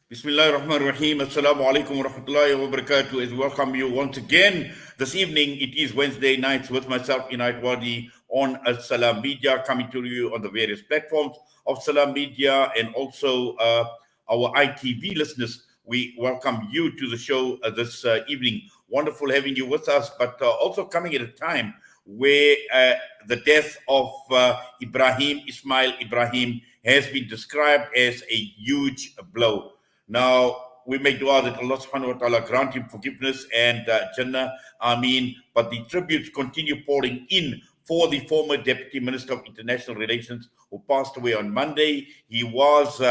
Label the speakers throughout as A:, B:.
A: Bismillahirrahmanirrahim. Assalamu alaikum wa rahmatullahi wa barakatuh. As we welcome you once again this evening. It is Wednesday nights with myself, Inayat Wadi, on Salam Media, coming to you on the various platforms of Salam Media and also our ITV listeners. We welcome you to the show this evening. Wonderful having you with us, but also coming at a time where the death of Ebrahim Ismail Ebrahim has been described as a huge blow. Now, we make dua that Allah subhanahu wa ta'ala grant him forgiveness and Jannah, Ameen. But the tributes continue pouring in for the former Deputy Minister of International Relations who passed away on Monday. He was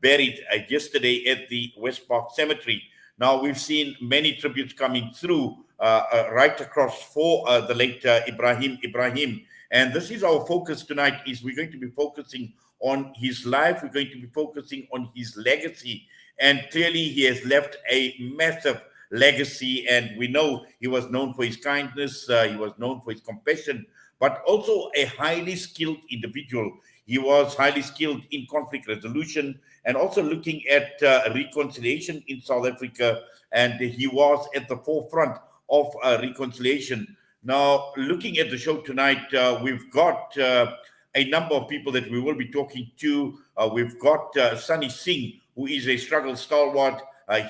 A: buried yesterday at the West Park Cemetery. Now, we've seen many tributes coming through right across for the late Ebrahim Ebrahim. And this is our focus tonight, is we're going to be focusing on his life. We're going to be focusing on his legacy. And clearly he has left a massive legacy. And we know he was known for his kindness. He was known for his compassion, but also a highly skilled individual. He was highly skilled in conflict resolution and also looking at reconciliation in South Africa. And he was at the forefront of reconciliation. Now, looking at the show tonight, we've got a number of people that we will be talking to. We've got Sunny Singh, who is a struggle stalwart.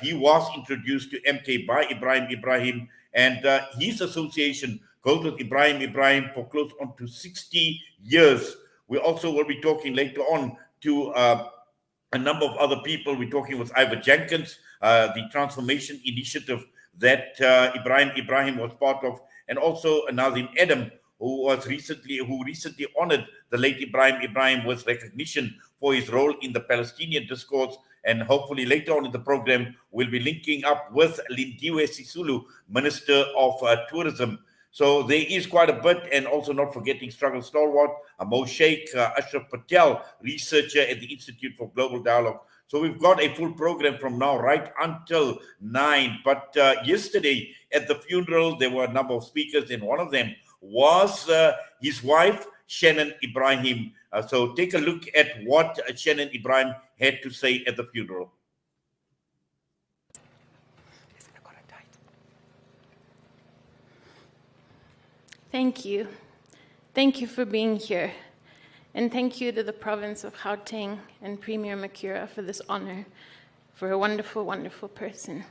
A: He was introduced to MK by Ebrahim Ebrahim, and his association goes with Ebrahim Ebrahim for close on to 60 years. We also will be talking later on to a number of other people. We're talking with Ivor Jenkins, the transformation initiative that Ebrahim Ebrahim was part of, and also Nazim Adam, who recently honored the late Ebrahim Ebrahim with recognition for his role in the Palestinian discourse. And hopefully later on in the program, we'll be linking up with Lindiwe Sisulu, Minister of Tourism. So there is quite a bit, and also not forgetting struggle stalwart, Mo Sheikh, Ashraf Patel, researcher at the Institute for Global Dialogue. So we've got a full program from now right until 9. But yesterday at the funeral, there were a number of speakers, and one of them was his wife, Shannon Ebrahim. So take a look at what Shannon Ebrahim had to say at the funeral.
B: Thank you. Thank you for being here. And thank you to the province of Gauteng and Premier Makura for this honor, for a wonderful, wonderful person.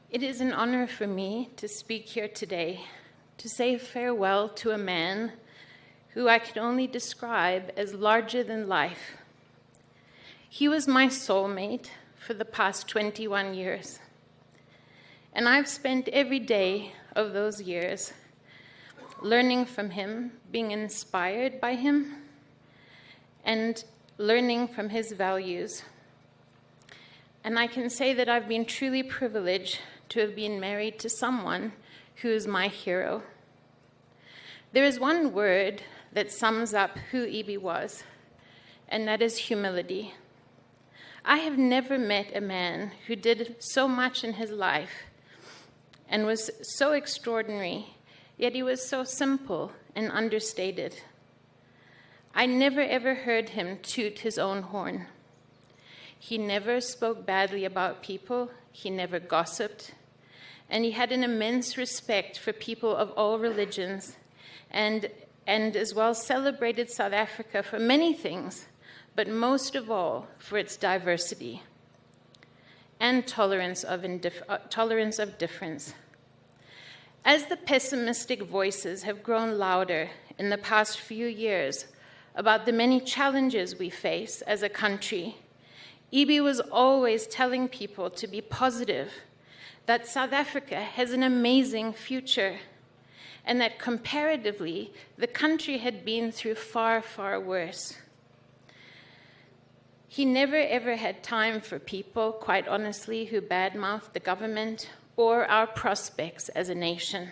B: It is an honor for me to speak here today, to say farewell to a man who I can only describe as larger than life. He was my soulmate for the past 21 years. And I've spent every day of those years learning from him, being inspired by him, and learning from his values. And I can say that I've been truly privileged to have been married to someone who is my hero. There is one word that sums up who Ibi was, and that is humility. I have never met a man who did so much in his life and was so extraordinary, yet he was so simple and understated. I never ever heard him toot his own horn. He never spoke badly about people, he never gossiped, and he had an immense respect for people of all religions, and as well celebrated South Africa for many things, but most of all for its diversity and tolerance of difference. As the pessimistic voices have grown louder in the past few years about the many challenges we face as a country, Ibi was always telling people to be positive, that South Africa has an amazing future, and that comparatively, the country had been through far, far worse. He never ever had time for people, quite honestly, who badmouthed the government or our prospects as a nation.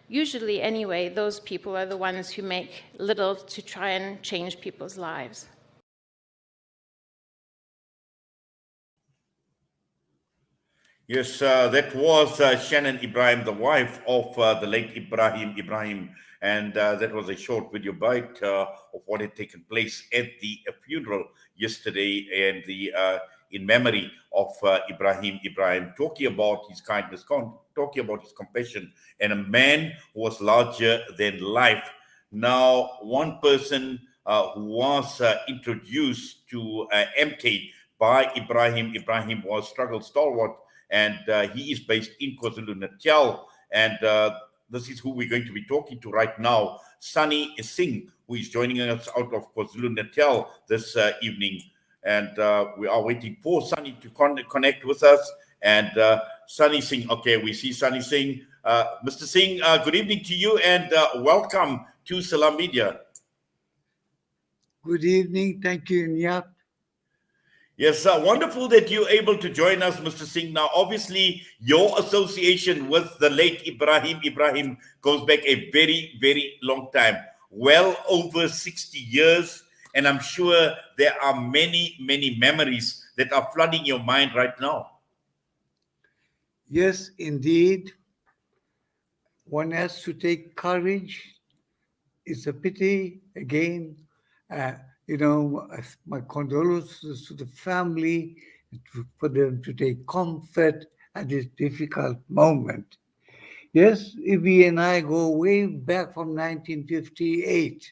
B: Usually, anyway, those people are the ones who make little to try and change people's lives.
A: Yes, that was Shannon Ebrahim, the wife of the late Ebrahim Ebrahim. And that was a short video bite of what had taken place at the funeral yesterday, and the in memory of Ebrahim Ebrahim, talking about his kindness, talking about his compassion, and a man who was larger than life. Now, one person who was introduced to MK by Ebrahim Ebrahim was struggle stalwart, and he is based in KwaZulu Natal. And this is who we're going to be talking to right now, Sunny Singh, who is joining us out of KwaZulu Natal this evening. And we are waiting for Sunny to connect with us. And Sunny Singh, okay, we see Sunny Singh. Mr. Singh, good evening to you, and welcome to Salam Media.
C: Good evening. Thank you, Nyat.
A: Yes, wonderful that you're able to join us, Mr. Singh. Now, obviously, your association with the late Ebrahim Ebrahim goes back a very, very long time, well over 60 years. And I'm sure there are many, many memories that are flooding your mind right now.
C: Yes, indeed. One has to take courage. It's a pity, again, uh, my condolences to the family, for them to take comfort at this difficult moment. Yes, Ibi and I go way back from 1958.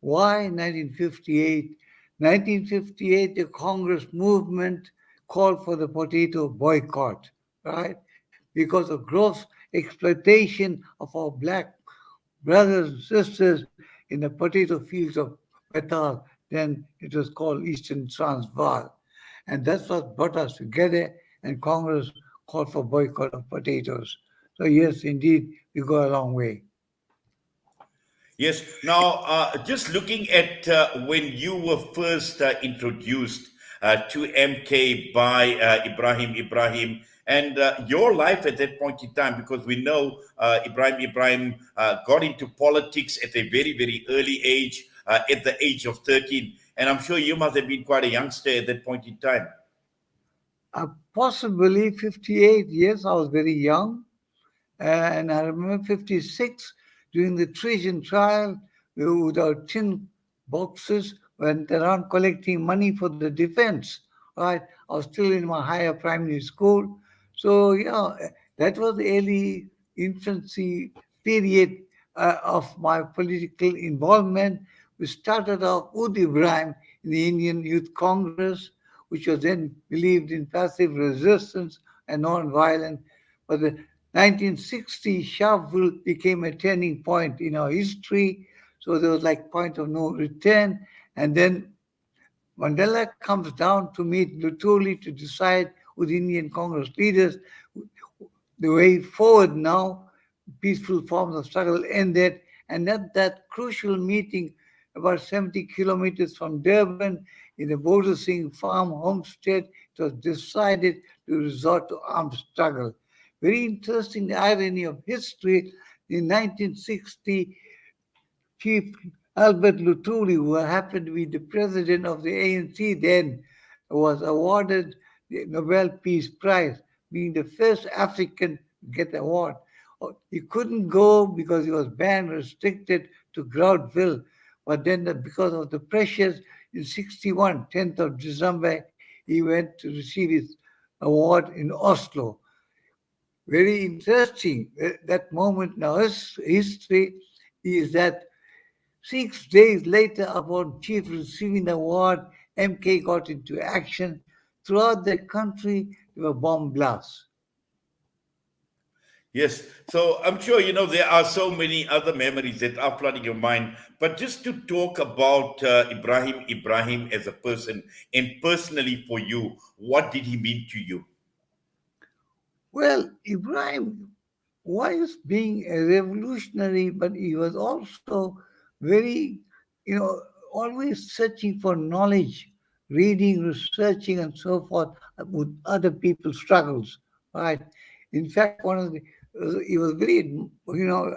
C: Why 1958? 1958, the Congress movement called for the potato boycott, right? Because of gross exploitation of our black brothers and sisters in the potato fields of Betal, then it was called Eastern Transvaal. And that's what brought us together, and Congress called for boycott of potatoes. So yes, indeed, we go a long way.
A: Yes. Now, just looking at when you were first introduced to MK by Ebrahim Ebrahim, and your life at that point in time, because we know Ebrahim Ebrahim got into politics at a very, very early age, at the age of 13. And I'm sure you must have been quite a youngster at that point in time.
C: Possibly 58 years, I was very young. And I remember 56 during the treason trial, we were with our tin boxes, went around collecting money for the defense. Right? I was still in my higher primary school. So, yeah, that was the early infancy period of my political involvement. We started off with Ibrahim in the Indian Youth Congress, which was then believed in passive resistance and non-violent. But the 1960 Sharpeville became a turning point in our history. So there was like point of no return. And then Mandela comes down to meet Lutuli to decide with Indian Congress leaders the way forward now. Peaceful forms of struggle ended. And at that crucial meeting, about 70 kilometers from Durban, in the Boulder Singh farm homestead, it was decided to resort to armed struggle. Very interesting, the irony of history. In 1960, Chief Albert Lutuli, who happened to be the president of the ANC then, was awarded the Nobel Peace Prize, being the first African to get the award. He couldn't go because he was banned, restricted to Groundville. But then, because of the pressures, in 61, 10th of December, he went to receive his award in Oslo. Very interesting. That moment in our history is that 6 days later, upon Chief receiving the award, MK got into action. Throughout the country, there were bomb blasts.
A: Yes. So I'm sure, there are so many other memories that are flooding your mind. But just to talk about Ebrahim Ebrahim as a person, and personally for you, what did he mean to you?
C: Well, Ibrahim was being a revolutionary, but he was also very, always searching for knowledge, reading, researching, and so forth with other people's struggles. Right? In fact, he was very,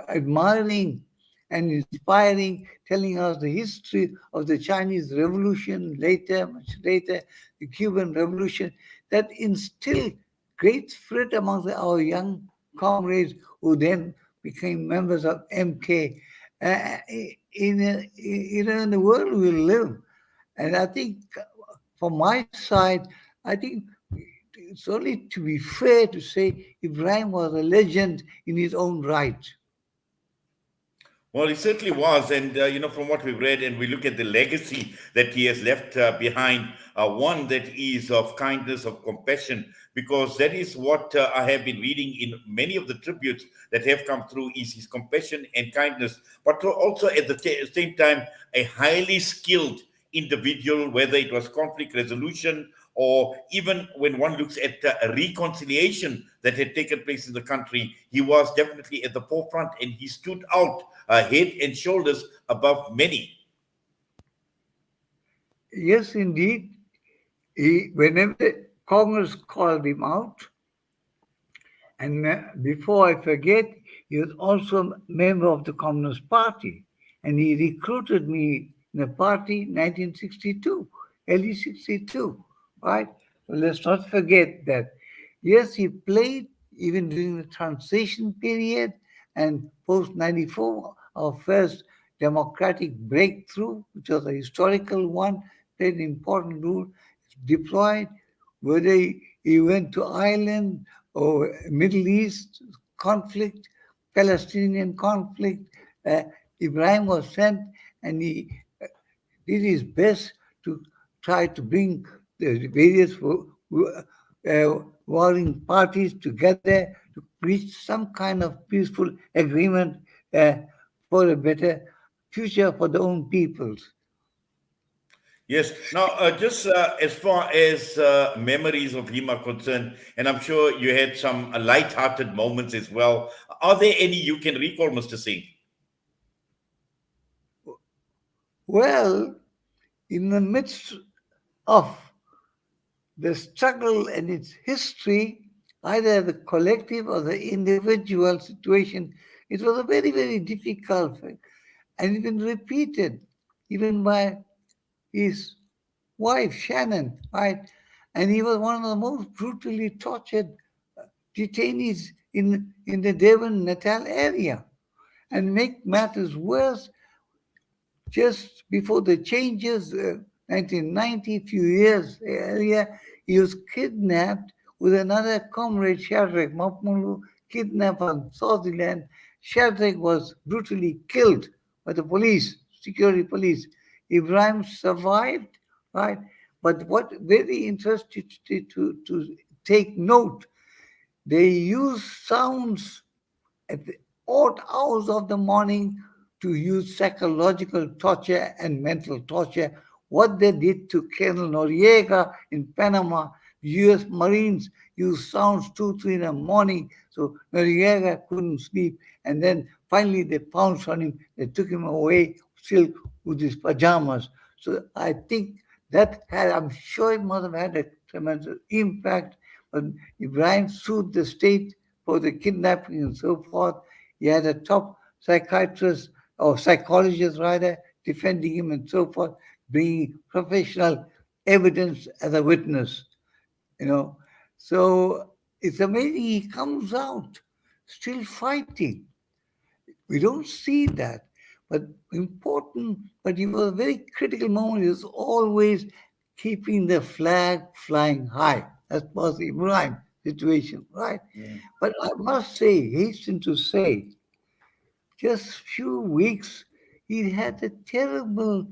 C: admiring and inspiring, telling us the history of the Chinese Revolution later, much later, the Cuban Revolution, that instilled great spirit amongst our young comrades who then became members of MK. in the world we live. And I think, from my side, I think it's only to be fair to say Ibrahim was a legend in his own right.
A: Well, he certainly was. And, from what we've read and we look at the legacy that he has left behind, one that is of kindness, of compassion, because that is what I have been reading in many of the tributes that have come through is his compassion and kindness, but also at the same time, a highly skilled individual, whether it was conflict resolution or even when one looks at a reconciliation that had taken place in the country, he was definitely at the forefront and he stood out head and shoulders above many.
C: Yes, indeed. Whenever the Congress called him out, and before I forget, he was also a member of the Communist Party, and he recruited me in the party 1962, early 62, right? So let's not forget that. Yes, he played even during the transition period and post 94, our first democratic breakthrough, which was a historical one, played an important role, deployed, whether he went to Ireland or Middle East conflict, Palestinian conflict. Uh, Ibrahim was sent, and he did his best to try to bring the various warring parties together to reach some kind of peaceful agreement uh, for a better future for their own peoples.
A: Yes. Now, just as far as memories of him are concerned, and I'm sure you had some light-hearted moments as well. Are there any you can recall, Mr. Singh?
C: Well, in the midst of the struggle and its history, either the collective or the individual situation, it was a very, very difficult thing. And it's been repeated even by his wife, Shannon, right? And he was one of the most brutally tortured detainees in the Devon Natal area. And make matters worse, just before the changes, 1990, few years earlier, he was kidnapped with another comrade, Shadrach Mapmulu, kidnapped from Swaziland. Shadrach was brutally killed by the police, security police. Ibrahim survived, right? But what very interesting to take note, they use sounds at the odd hours of the morning to use psychological torture and mental torture. What they did to Colonel Noriega in Panama, US Marines used sounds 2, 3 in the morning, so Noriega couldn't sleep. And then finally they pounced on him, they took him away still with his pajamas. So I think that had, I'm sure it must have had a tremendous impact. But Ibrahim sued the state for the kidnapping and so forth. He had a top psychiatrist or psychologist rather defending him and so forth, bringing professional evidence as a witness, you know. So it's amazing he comes out still fighting. We don't see that. But important, but it was a very critical moment. He was always keeping the flag flying high. That was the Ibrahim situation, right?
A: Mm.
C: But I must say, hasten to say, just few weeks, he had a terrible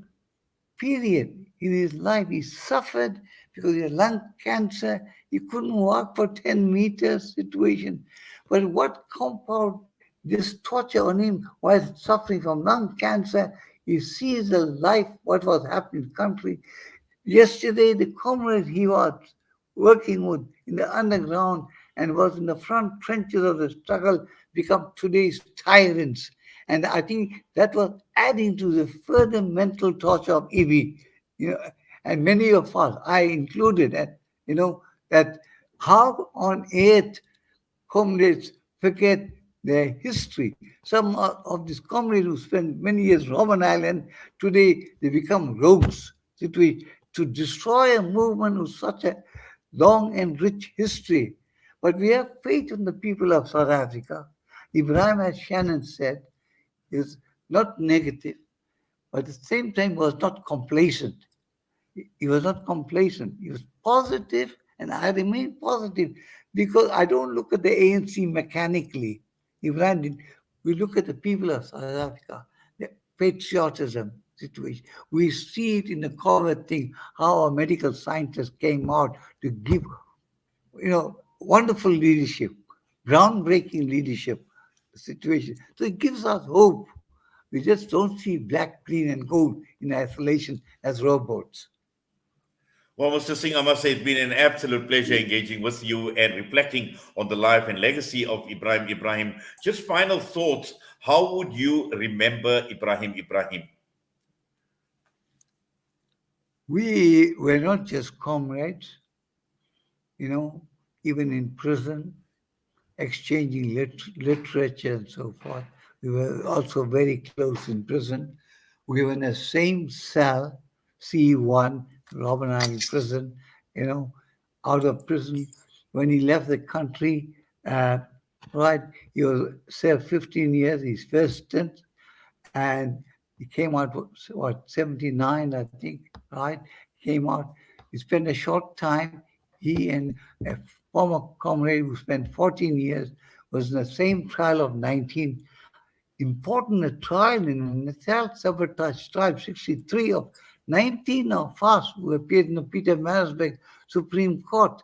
C: period in his life. He suffered because he had lung cancer. He couldn't walk for 10 meters situation. But what compounded this torture on him while suffering from lung cancer, he sees the life, what was happening in the country. Yesterday, the comrade he was working with in the underground and was in the front trenches of the struggle become today's tyrants. And I think that was adding to the further mental torture of Ibi. You know, and many of us, I included, and that how on earth comrades forget their history. Some of these comrades who spent many years in Robben Island, today they become rogues. To destroy a movement with such a long and rich history. But we have faith in the people of South Africa. Ibrahim, as Shannon said, is not negative, but at the same time was not complacent. He was not complacent. He was positive, and I remain positive because I don't look at the ANC mechanically. Ibrahim did. We look at the people of South Africa, the patriotism situation. We see it in the COVID thing, how our medical scientists came out to give, wonderful leadership, groundbreaking leadership situation. So it gives us hope. We just don't see black, green, and gold in isolation as robots.
A: Well, Mr. Singh, I must say it's been an absolute pleasure engaging with you and reflecting on the life and legacy of Ebrahim Ebrahim. Just final thoughts. How would you remember Ebrahim Ebrahim?
C: We were not just comrades, even in prison, exchanging literature and so forth. We were also very close in prison. We were in the same cell, C1, Robben Island prison, out of prison. When he left the country, right, he was served 15 years, his first stint, and he came out, 79, I think, right? Came out. He spent a short time. He and a former comrade who spent 14 years was in the same trial of 19. Important a trial in itself, sabotage trial, 63 of 19 of us who appeared in the Peter Marisburg Supreme Court.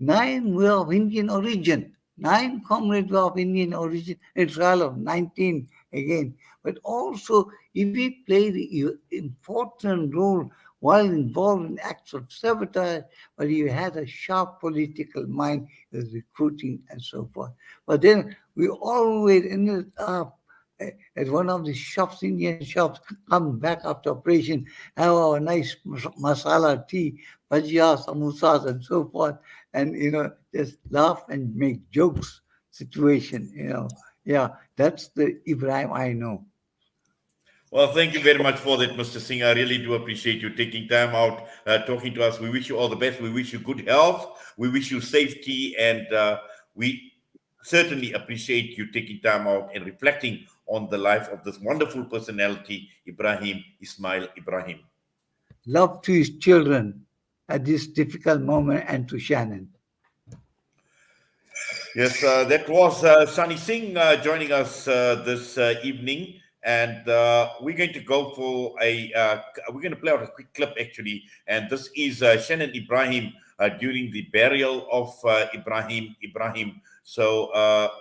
C: 9 were of Indian origin. 9 comrades were of Indian origin, a trial of 19 again. But also, if he played an important role while involved in acts of sabotage, but he had a sharp political mind, his recruiting and so forth. But then we always ended up at one of the shops, Indian shops, come back after operation, have our nice masala tea, bhajia, samosas, and so forth, and just laugh and make jokes situation. Yeah, that's the Ebrahim I know.
A: Well, thank you very much for that, Mr. Singh. I really do appreciate you taking time out, talking to us. We wish you all the best. We wish you good health. We wish you safety. And we certainly appreciate you taking time out and reflecting on the life of this wonderful personality, Ebrahim Ismail Ebrahim.
C: Love to his children at this difficult moment and to Shannon.
A: Yes, that was Sunny Singh joining us this evening. And we're going to go for we're going to play out a quick clip actually. And this is Shannon Ebrahim during the burial of Ebrahim Ebrahim. So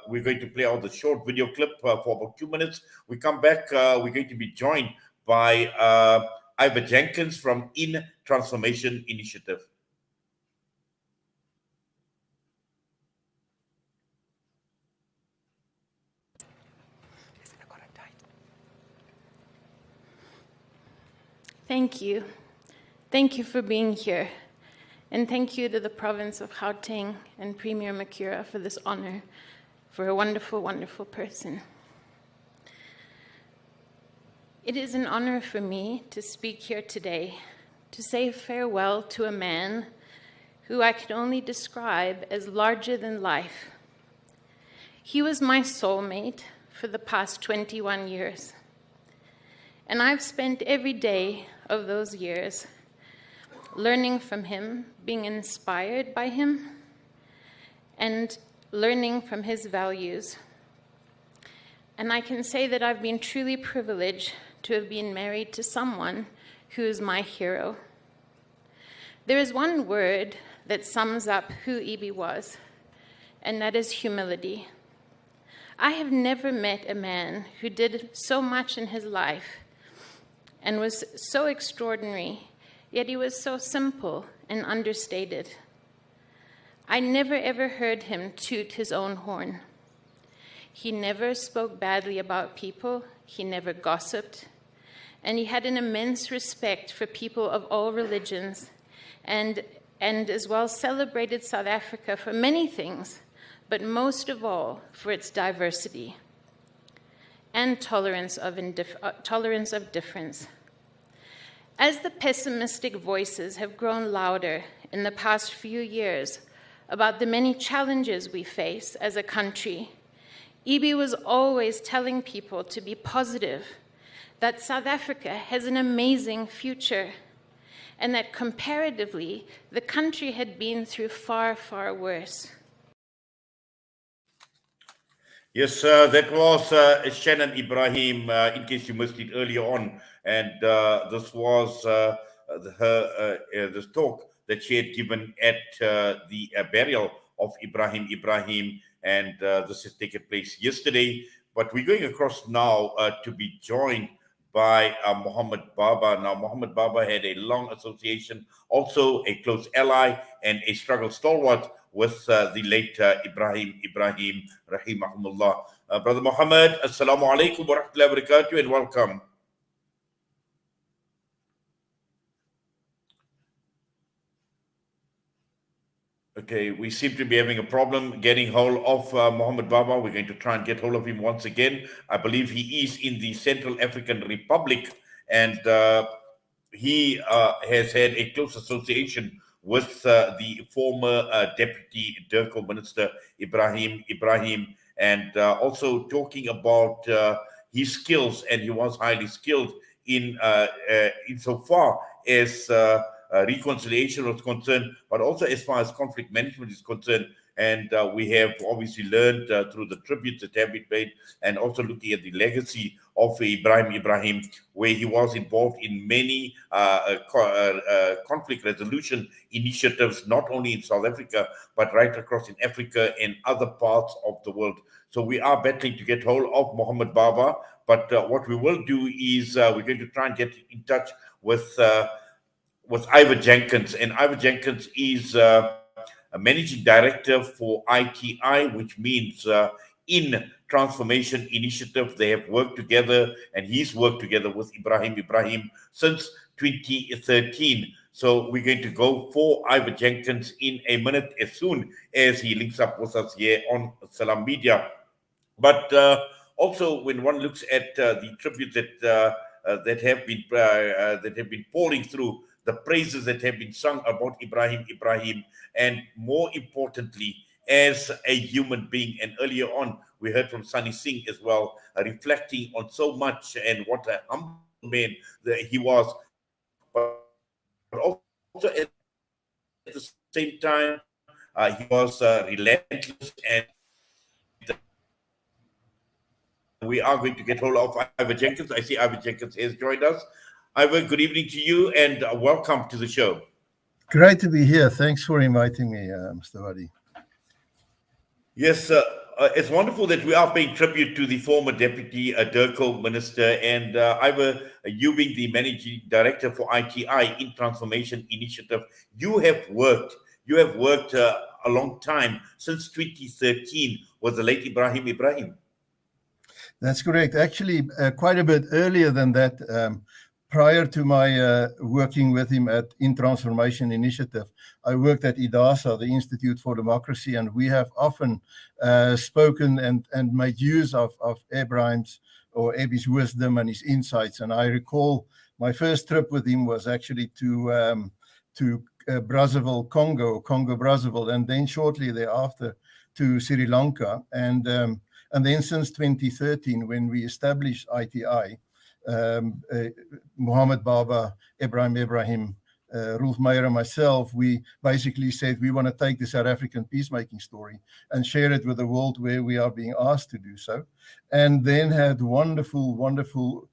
A: we're going to play out the short video clip for about 2 minutes. We come back, we're going to be joined by Ivor Jenkins from In Transformation Initiative.
B: Thank you. Thank you for being here. And thank you to the province of Gauteng and Premier Makura for this honor, for a wonderful, wonderful person. It is an honor for me to speak here today, to say farewell to a man who I could only describe as larger than life. He was my soulmate for the past 21 years. And I've spent every day of those years learning from him, being inspired by him, and learning from his values. And I can say that I've been truly privileged to have been married to someone who is my hero. There is one word that sums up who Ibi was, and that is humility. I have never met a man who did so much in his life and was so extraordinary, yet he was so simple and understated. I never ever heard him toot his own horn. He never spoke badly about people, he never gossiped, and he had an immense respect for people of all religions, and as well celebrated South Africa for many things, but most of all for its diversity and tolerance of difference. As the pessimistic voices have grown louder in the past few years about the many challenges we face as a country, Ibi was always telling people to be positive that South Africa has an amazing future, and that comparatively, the country had been through far, far worse.
A: Yes, that was Shannon Ebrahim, in case you missed it earlier on. And this was this talk that she had given at the burial of Ebrahim Ebrahim. And this has taken place yesterday. But we're going across now to be joined by Muhammad Baba. Now, Muhammad Baba had a long association, also a close ally and a struggle stalwart with the late Ebrahim Ebrahim, rahimahumullah. Brother Muhammad, assalamu alaikum wa rahmatullahi wa barakatuh, and welcome. Okay, we seem to be having a problem getting hold of Muhammad Baba. We're going to try and get hold of him once again. I believe he is in the Central African Republic, and he has had a close association with the former Deputy Durko Minister Ebrahim Ebrahim, and also talking about his skills, and he was highly skilled in insofar as reconciliation was concerned, but also as far as conflict management is concerned. And we have obviously learned through the tributes that have been paid, and also looking at the legacy of Ebrahim Ebrahim, where he was involved in many conflict resolution initiatives, not only in South Africa, but right across in Africa and other parts of the world. So we are battling to get hold of Muhammad Baba, but what we will do is we're going to try and get in touch with Ivor Jenkins, and Ivor Jenkins is a managing director for ITI, which means in Transformation Initiative. They have worked together, and he's worked together with Ebrahim Ebrahim since 2013. So we're going to go for Ivor Jenkins in a minute, as soon as he links up with us here on Salam Media. But also, when one looks at the tribute that have been pouring through, the praises that have been sung about Ebrahim Ebrahim, and more importantly, as a human being. And earlier on, we heard from Sunny Singh as well, reflecting on so much and what a humble man that he was, but also at the same time, he was relentless, and we are going to get hold of Ivor Jenkins. I see Ivor Jenkins has joined us. Ivor, good evening to you, and welcome to the show.
D: Great to be here. Thanks for inviting me, Mr. Wadi.
A: Yes, it's wonderful that we are paying tribute to the former Deputy Durko Minister, and Ivor, you being the Managing Director for ITI in Transformation Initiative, you have worked a long time, since 2013, with the late Ebrahim Ebrahim.
D: That's correct. Actually, quite a bit earlier than that. Prior to my working with him in Transformation Initiative, I worked at IDASA, the Institute for Democracy, and we have often spoken and made use of Ebrahim's or Ebi's wisdom and his insights. And I recall my first trip with him was actually to Brazzaville, Congo Brazzaville, and then shortly thereafter to Sri Lanka. And then since 2013, when we established ITI, Muhammad Baba, Ebrahim Ebrahim, Rolf Meyer and myself, we basically said we want to take the South African peacemaking story and share it with the world where we are being asked to do so. And then had wonderful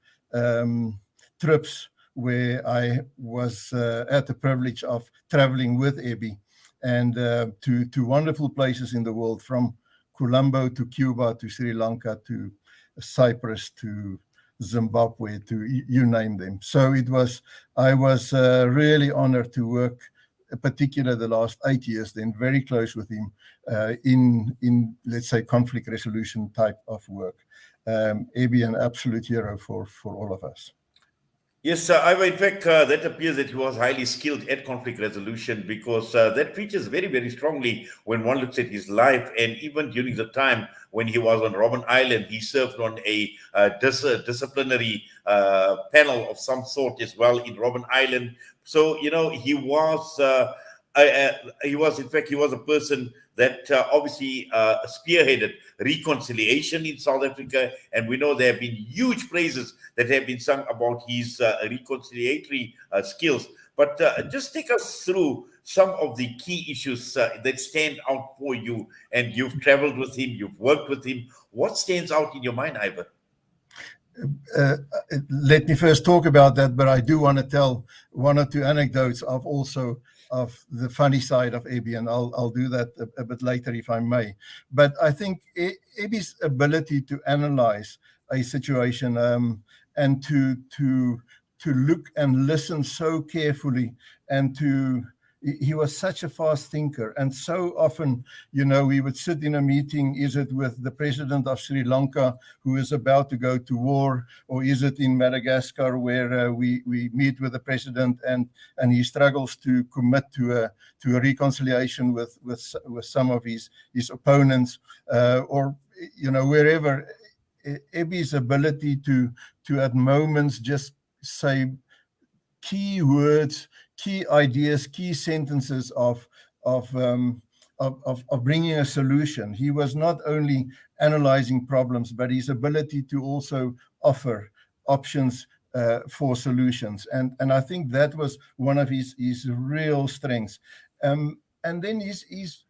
D: trips where I was at the privilege of traveling with Ebi, and to wonderful places in the world, from Colombo to Cuba to Sri Lanka to Cyprus to Zimbabwe, to you name them. So I was really honored to work, particularly the last 8 years, then very close with him in let's say conflict resolution type of work. Ebi, an absolute hero for all of us.
A: Yes, Ivor, in fact, that appears that he was highly skilled at conflict resolution, because that features very, very strongly when one looks at his life. And even during the time when he was on Robben Island, he served on a disciplinary panel of some sort as well in Robben Island. So, he was a he was, in fact, he was a person that obviously spearheaded reconciliation in South Africa, and we know there have been huge praises that have been sung about his reconciliatory skills. But just take us through some of the key issues that stand out for you. And you've traveled with him, you've worked with him. What stands out in your mind, Ivan?
D: Let me first talk about that, but I do want to tell one or two anecdotes of the funny side of Ebi, and I'll do that a bit later if I may. But I think Ebi's ability to analyze a situation and to look and listen so carefully, and he was such a fast thinker. And so often, we would sit in a meeting, is it with the president of Sri Lanka, who is about to go to war, or is it in Madagascar, where we meet with the president and he struggles to commit to a reconciliation with some of his opponents, or wherever. Ebi's ability to at moments just say key words, key ideas, key sentences of bringing a solution. He was not only analyzing problems, but his ability to also offer options for solutions. And I think that was one of his real strengths. And then his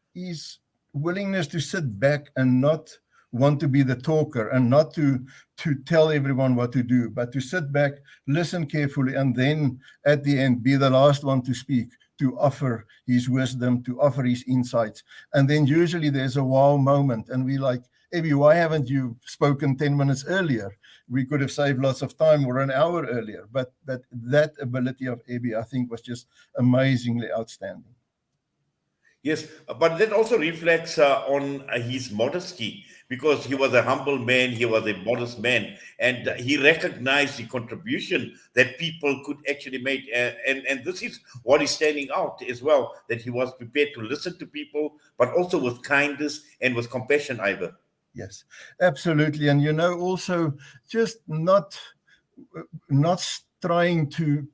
D: willingness to sit back and not want to be the talker, and not to tell everyone what to do, but to sit back, listen carefully, and then at the end be the last one to speak, to offer his wisdom, to offer his insights. And then usually there's a wow moment, and we like, Ebi, why haven't you spoken 10 minutes earlier? We could have saved lots of time, or an hour earlier. But that ability of Ebi, I think, was just amazingly outstanding.
A: Yes, but that also reflects on his modesty, because he was a humble man, he was a modest man, and he recognized the contribution that people could actually make. And this is what is standing out as well, that he was prepared to listen to people, but also with kindness and with compassion, Ivan.
D: Yes, absolutely. And, also just not trying to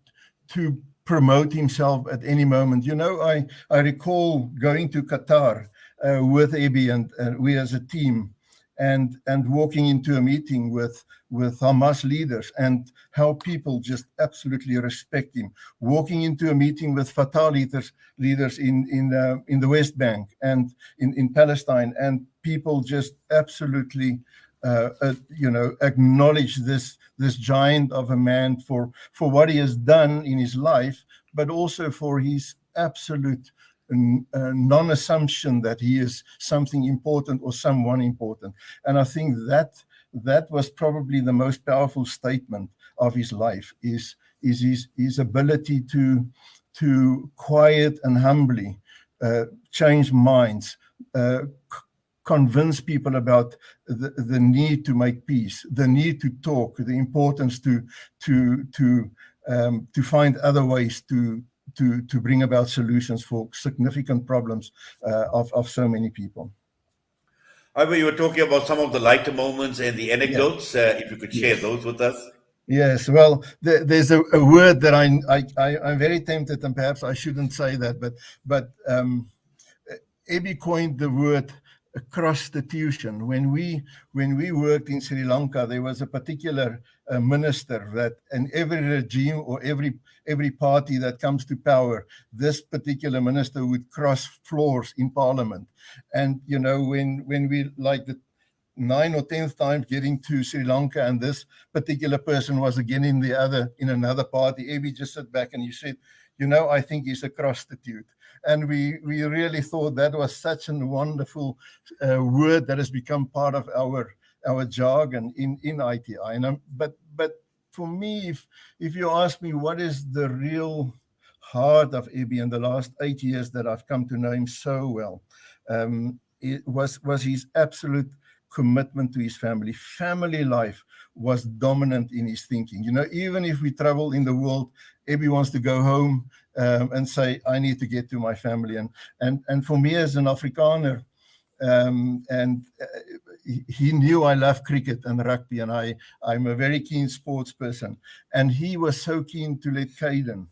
D: promote himself at any moment. I recall going to Qatar with Ebi and we as a team, and walking into a meeting with Hamas leaders, and how people just absolutely respect him. Walking into a meeting with Fatah leaders in the West Bank and in Palestine, and people just absolutely acknowledge this giant of a man for what he has done in his life, but also for his absolute non-assumption that he is something important or someone important. And I think that was probably the most powerful statement of his life, is his ability to quiet and humbly change minds, convince people about the need to make peace, the need to talk, the importance to find other ways to bring about solutions for significant problems of so many people.
A: Ivan, you were talking about some of the lighter moments and the anecdotes. If you could share those with us.
D: Yes, well, there's a word that I'm very tempted, and perhaps I shouldn't say that, but Ebi coined the word prostitution. When we worked in Sri Lanka, there was a particular minister that in every regime or every party that comes to power, this particular minister would cross floors in parliament. And when we, like, the 9th or 10th time getting to Sri Lanka, and this particular person was again in another party, Ebi just sat back and he said, I think he's a prostitute. And we really thought that was such a wonderful word that has become part of our jargon in ITI. But for me, if you ask me what is the real heart of Ebi in the last 8 years that I've come to know him so well, it was his absolute commitment to his family. Family life was dominant in his thinking. Even if we travel in the world, Ebi wants to go home and say, I need to get to my family. And for me as an Afrikaner, he knew I love cricket and rugby, and I'm a very keen sports person. And he was so keen to let Caden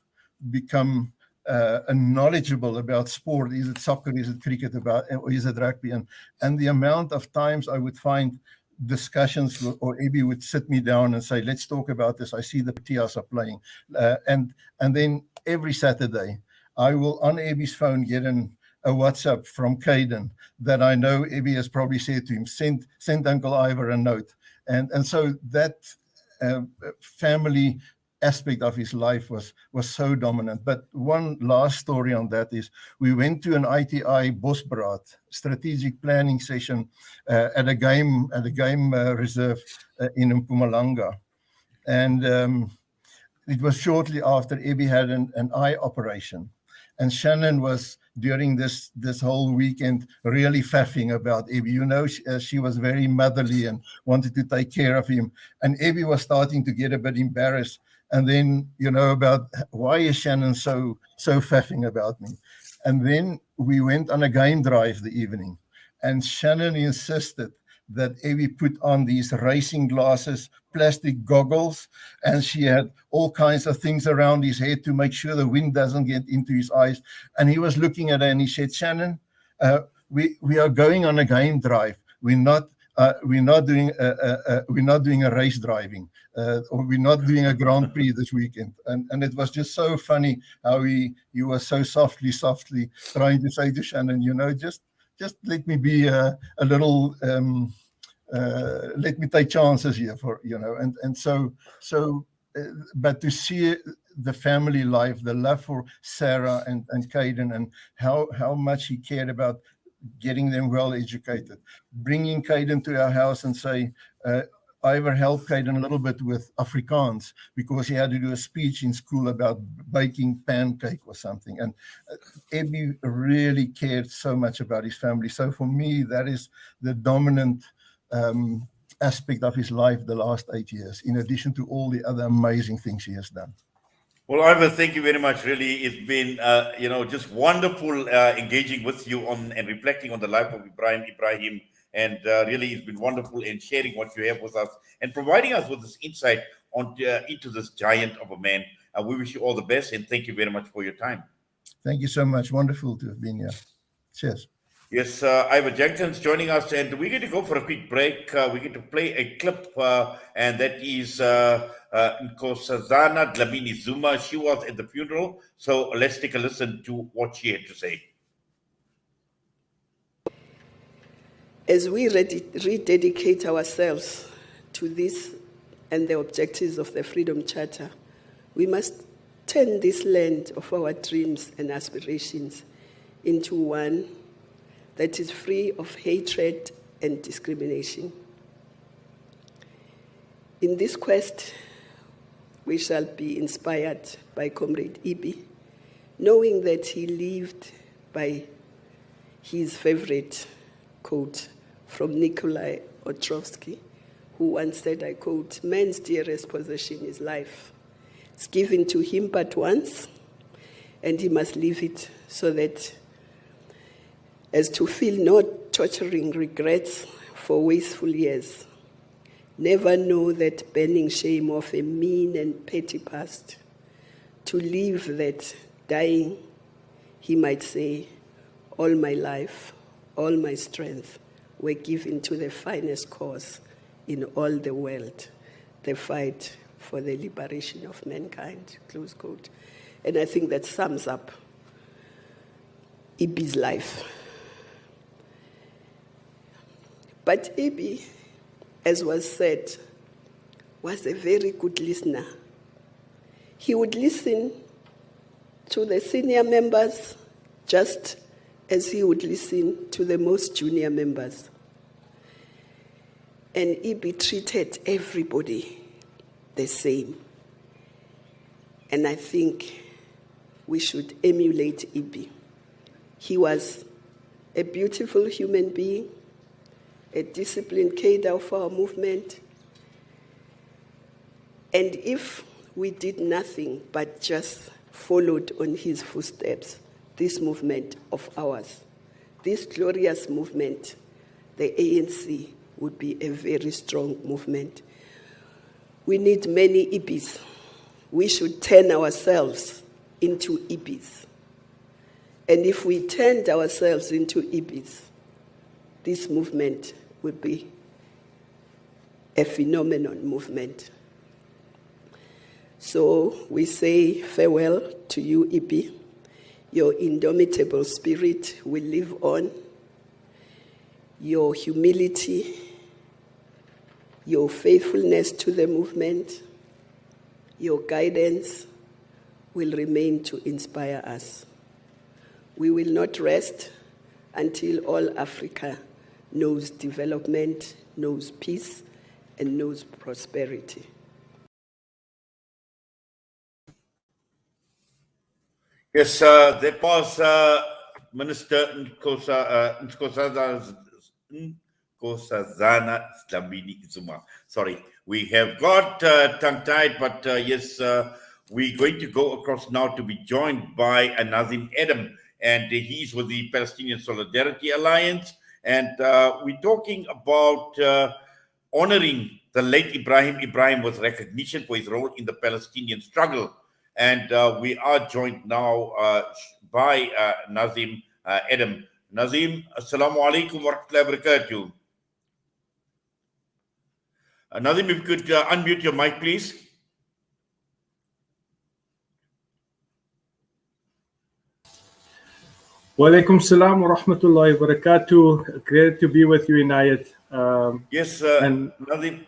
D: become knowledgeable about sport. Is it soccer? Is it cricket? Or is it rugby? And the amount of times I would find discussions, or Abby would sit me down and say, let's talk about this. I see the Proteas are playing. And then every Saturday, I will, on Abby's phone, get a WhatsApp from Caden that I know Abby has probably said to him, send Uncle Ivor a note. And so that family aspect of his life was so dominant. But one last story on that is we went to an ITI Bosberaad strategic planning session at a game reserve in Mpumalanga. And it was shortly after Abby had an eye operation. And Shannon was, during this whole weekend, really faffing about Abby. You know, she was very motherly and wanted to take care of him. And Abby was starting to get a bit embarrassed. And then, you know, about why is Shannon so faffing about me? And then we went on a game drive the evening. And Shannon insisted that Abby put on these racing glasses, plastic goggles, and she had all kinds of things around his head to make sure the wind doesn't get into his eyes. And he was looking at her and he said, Shannon, we are going on a game drive. We're not doing a race driving, or we're not doing a Grand Prix this weekend. And it was just so funny how he was so softly trying to say to Shannon, you know, just let me be a little, let me take chances here for, you know, and so, but to see the family life, the love for Sarah and Caden, and how much he cared about getting them well educated, bringing Caden to our house and say, Ivor helped Caden a little bit with Afrikaans because he had to do a speech in school about baking pancake or something. And Abby really cared so much about his family. So for me, that is the dominant aspect of his life the last 8 years, in addition to all the other amazing things he has done.
A: Well, Ivor, thank you very much. Really, it's been, just wonderful engaging with you on and reflecting on the life of Ebrahim Ebrahim. And really, it's been wonderful in sharing what you have with us and providing us with this insight into this giant of a man. We wish you all the best, and thank you very much for your time.
D: Thank you so much. Wonderful to have been here. Cheers.
A: Yes, Ivor Jenkins joining us, and we're going to go for a quick break. We're going to play a clip, and that is Nkosazana Dlamini Zuma. She was at the funeral, so let's take a listen to what she had to say.
E: As we rededicate ourselves to this and the objectives of the Freedom Charter, we must turn this land of our dreams and aspirations into one that is free of hatred and discrimination. In this quest, we shall be inspired by Comrade Ibi, knowing that he lived by his favorite quote from Nikolai Ostrovsky, who once said, I quote, "Man's dearest possession is life. It's given to him but once, and he must live it so that as to feel no torturing regrets for wasteful years. Never know that burning shame of a mean and petty past. To live that, dying, he might say, all my life, all my strength were given to the finest cause in all the world, the fight for the liberation of mankind," close quote. And I think that sums up Ibi's life. But Ibi, as was said, was a very good listener. He would listen to the senior members just as he would listen to the most junior members. And Ibi treated everybody the same. And I think we should emulate Ibi. He was a beautiful human being, a disciplined cadre of our movement. And if we did nothing but just followed on his footsteps, this movement of ours, this glorious movement, the ANC, would be a very strong movement. We need many Ibis. We should turn ourselves into Ibis And if we turned ourselves into Ibis, this movement would be a phenomenon movement. So we say farewell to you, Ibi. Your indomitable spirit will live on. Your humility, your faithfulness to the movement, your guidance will remain to inspire us. We will not rest until all Africa knows development, knows peace, and knows prosperity.
A: Yes, that was Minister Nkosazana Dlamini Zuma. Sorry, we have got tongue-tied, but yes, we're going to go across now to be joined by Nazim Adam, and he's with the Palestinian Solidarity Alliance, and we're talking about honoring the late Ebrahim Ebrahim with recognition for his role in the Palestinian struggle. And we are joined now by Nazim Adam. Nazim, assalamu alaikum wa rahmatullahi wa barakatuh. Nazim, if you could unmute your mic, please.
F: Wa alaikum salam wa rahmatullahi wa barakatuh. Great to be with you, Inayat.
A: Yes, Nazim.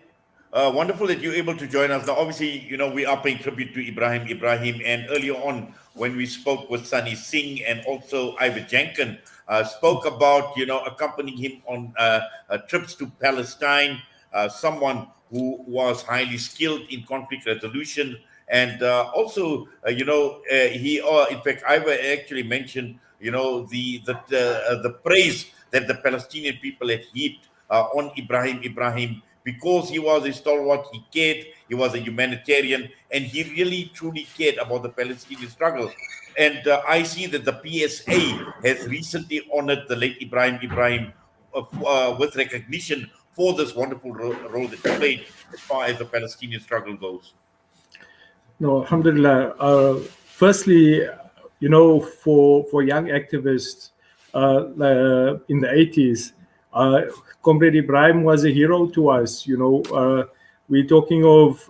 A: Wonderful that you're able to join us. Now, obviously, you know, we are paying tribute to Ebrahim Ebrahim. And earlier on, when we spoke with Sunny Singh and also Ivor Jenkin, spoke about, you know, accompanying him on trips to Palestine, someone who was highly skilled in conflict resolution. And also, you know, in fact, Ivor actually mentioned, you know, the praise that the Palestinian people had heaped on Ebrahim Ebrahim, because he was a stalwart, he cared, he was a humanitarian, and he really truly cared about the Palestinian struggle. And I see that the PSA has recently honored the late Ebrahim Ebrahim with recognition for this wonderful role that he played as far as the Palestinian struggle goes.
F: No, alhamdulillah. Firstly, you know, for young activists in the 80s, Comrade Ebrahim was a hero to us. You know, we're talking of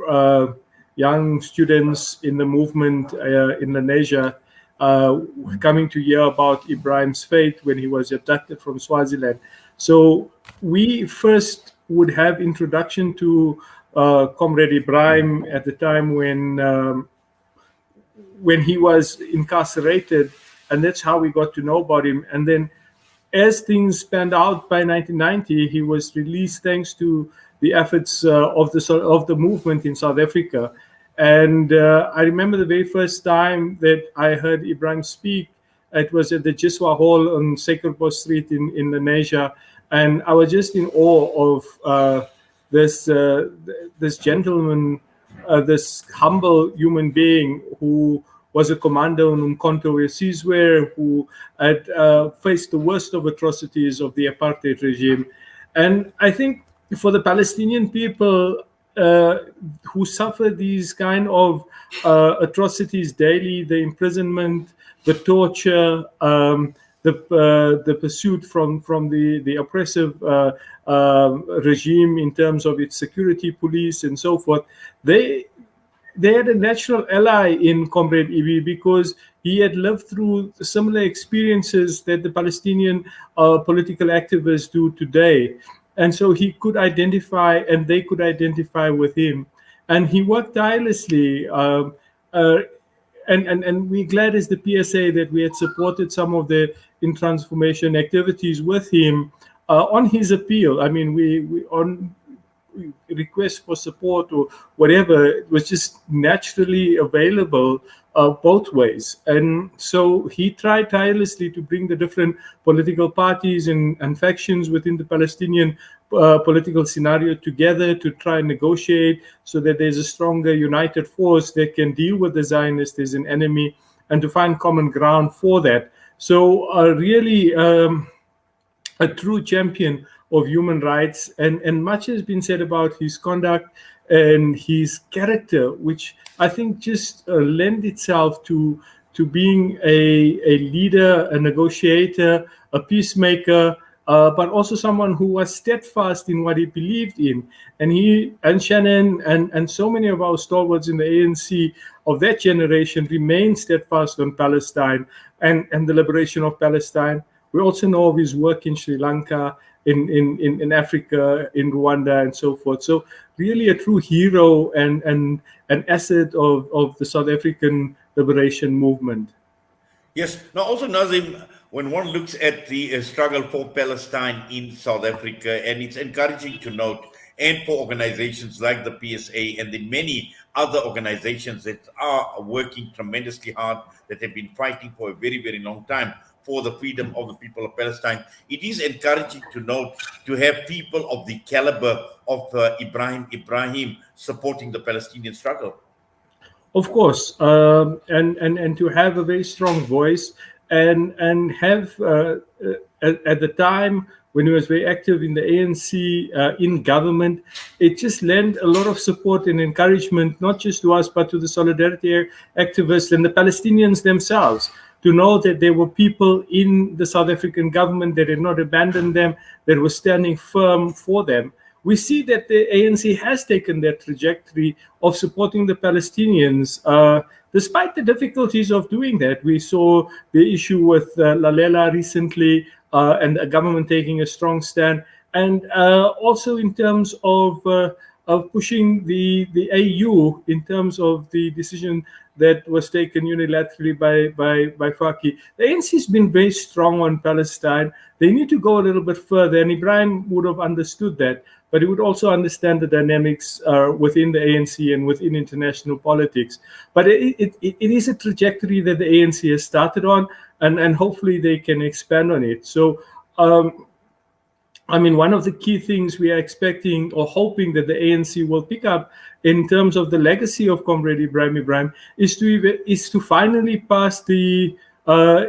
F: young students in the movement in Indonesia coming to hear about Ebrahim's fate when he was abducted from Swaziland. So we first would have introduction to Comrade Ebrahim at the time when he was incarcerated, and that's how we got to know about him. And then as things panned out, by 1990, he was released thanks to the efforts of the movement in South Africa. And I remember the very first time that I heard Ebrahim speak, it was at the Jiswa Hall on Sekerbo Street in Indonesia. And I was just in awe of this gentleman, this humble human being who was a commando in Umkhonto we Sizwe, who had faced the worst of atrocities of the apartheid regime. And I think for the Palestinian people who suffer these kind of atrocities daily, the imprisonment, the torture, the pursuit from the oppressive regime in terms of its security police and so forth, they had a natural ally in Comrade Ibi, because he had lived through similar experiences that the Palestinian political activists do today. And so he could identify, and they could identify with him. And he worked tirelessly. And we're glad as the PSA that we had supported some of the in transformation activities with him on his appeal. I mean, we on request for support or whatever, it was just naturally available both ways. And so he tried tirelessly to bring the different political parties and factions within the Palestinian political scenario together to try and negotiate so that there's a stronger united force that can deal with the Zionists as an enemy and to find common ground for that. So really a true champion of human rights, and much has been said about his conduct and his character, which I think just lend itself to to being a leader, a negotiator, a peacemaker, but also someone who was steadfast in what he believed in. And he and Shannon and so many of our stalwarts in the ANC of that generation remained steadfast on Palestine and the liberation of Palestine. We also know of his work in Sri Lanka, in Africa, in Rwanda, and so forth. So really a true hero and an asset of the South African liberation movement.
A: Yes. Now, also, Nazim, when one looks at the struggle for Palestine in South Africa, and it's encouraging to note, and for organizations like the PSA and the many other organizations that are working tremendously hard, that have been fighting for a very, very long time for the freedom of the people of Palestine, it is encouraging to note to have people of the caliber of Ebrahim Ebrahim supporting the Palestinian struggle.
F: Of course, and to have a very strong voice and have at the time when he was very active in the ANC in government, it just lent a lot of support and encouragement, not just to us but to the solidarity activists and the Palestinians themselves, to know that there were people in the South African government that had not abandoned them, that were standing firm for them. We see that the ANC has taken that trajectory of supporting the Palestinians, despite the difficulties of doing that. We saw the issue with Lalela recently, and the government taking a strong stand, and also in terms of pushing the AU in terms of the decision that was taken unilaterally by Faki. The ANC has been very strong on Palestine. They need to go a little bit further, and Ebrahim would have understood that, but he would also understand the dynamics within the ANC and within international politics. But it is a trajectory that the ANC has started on, and hopefully they can expand on it. So, I mean, one of the key things we are expecting or hoping that the ANC will pick up in terms of the legacy of Comrade Ebrahim Ebrahim is to finally pass the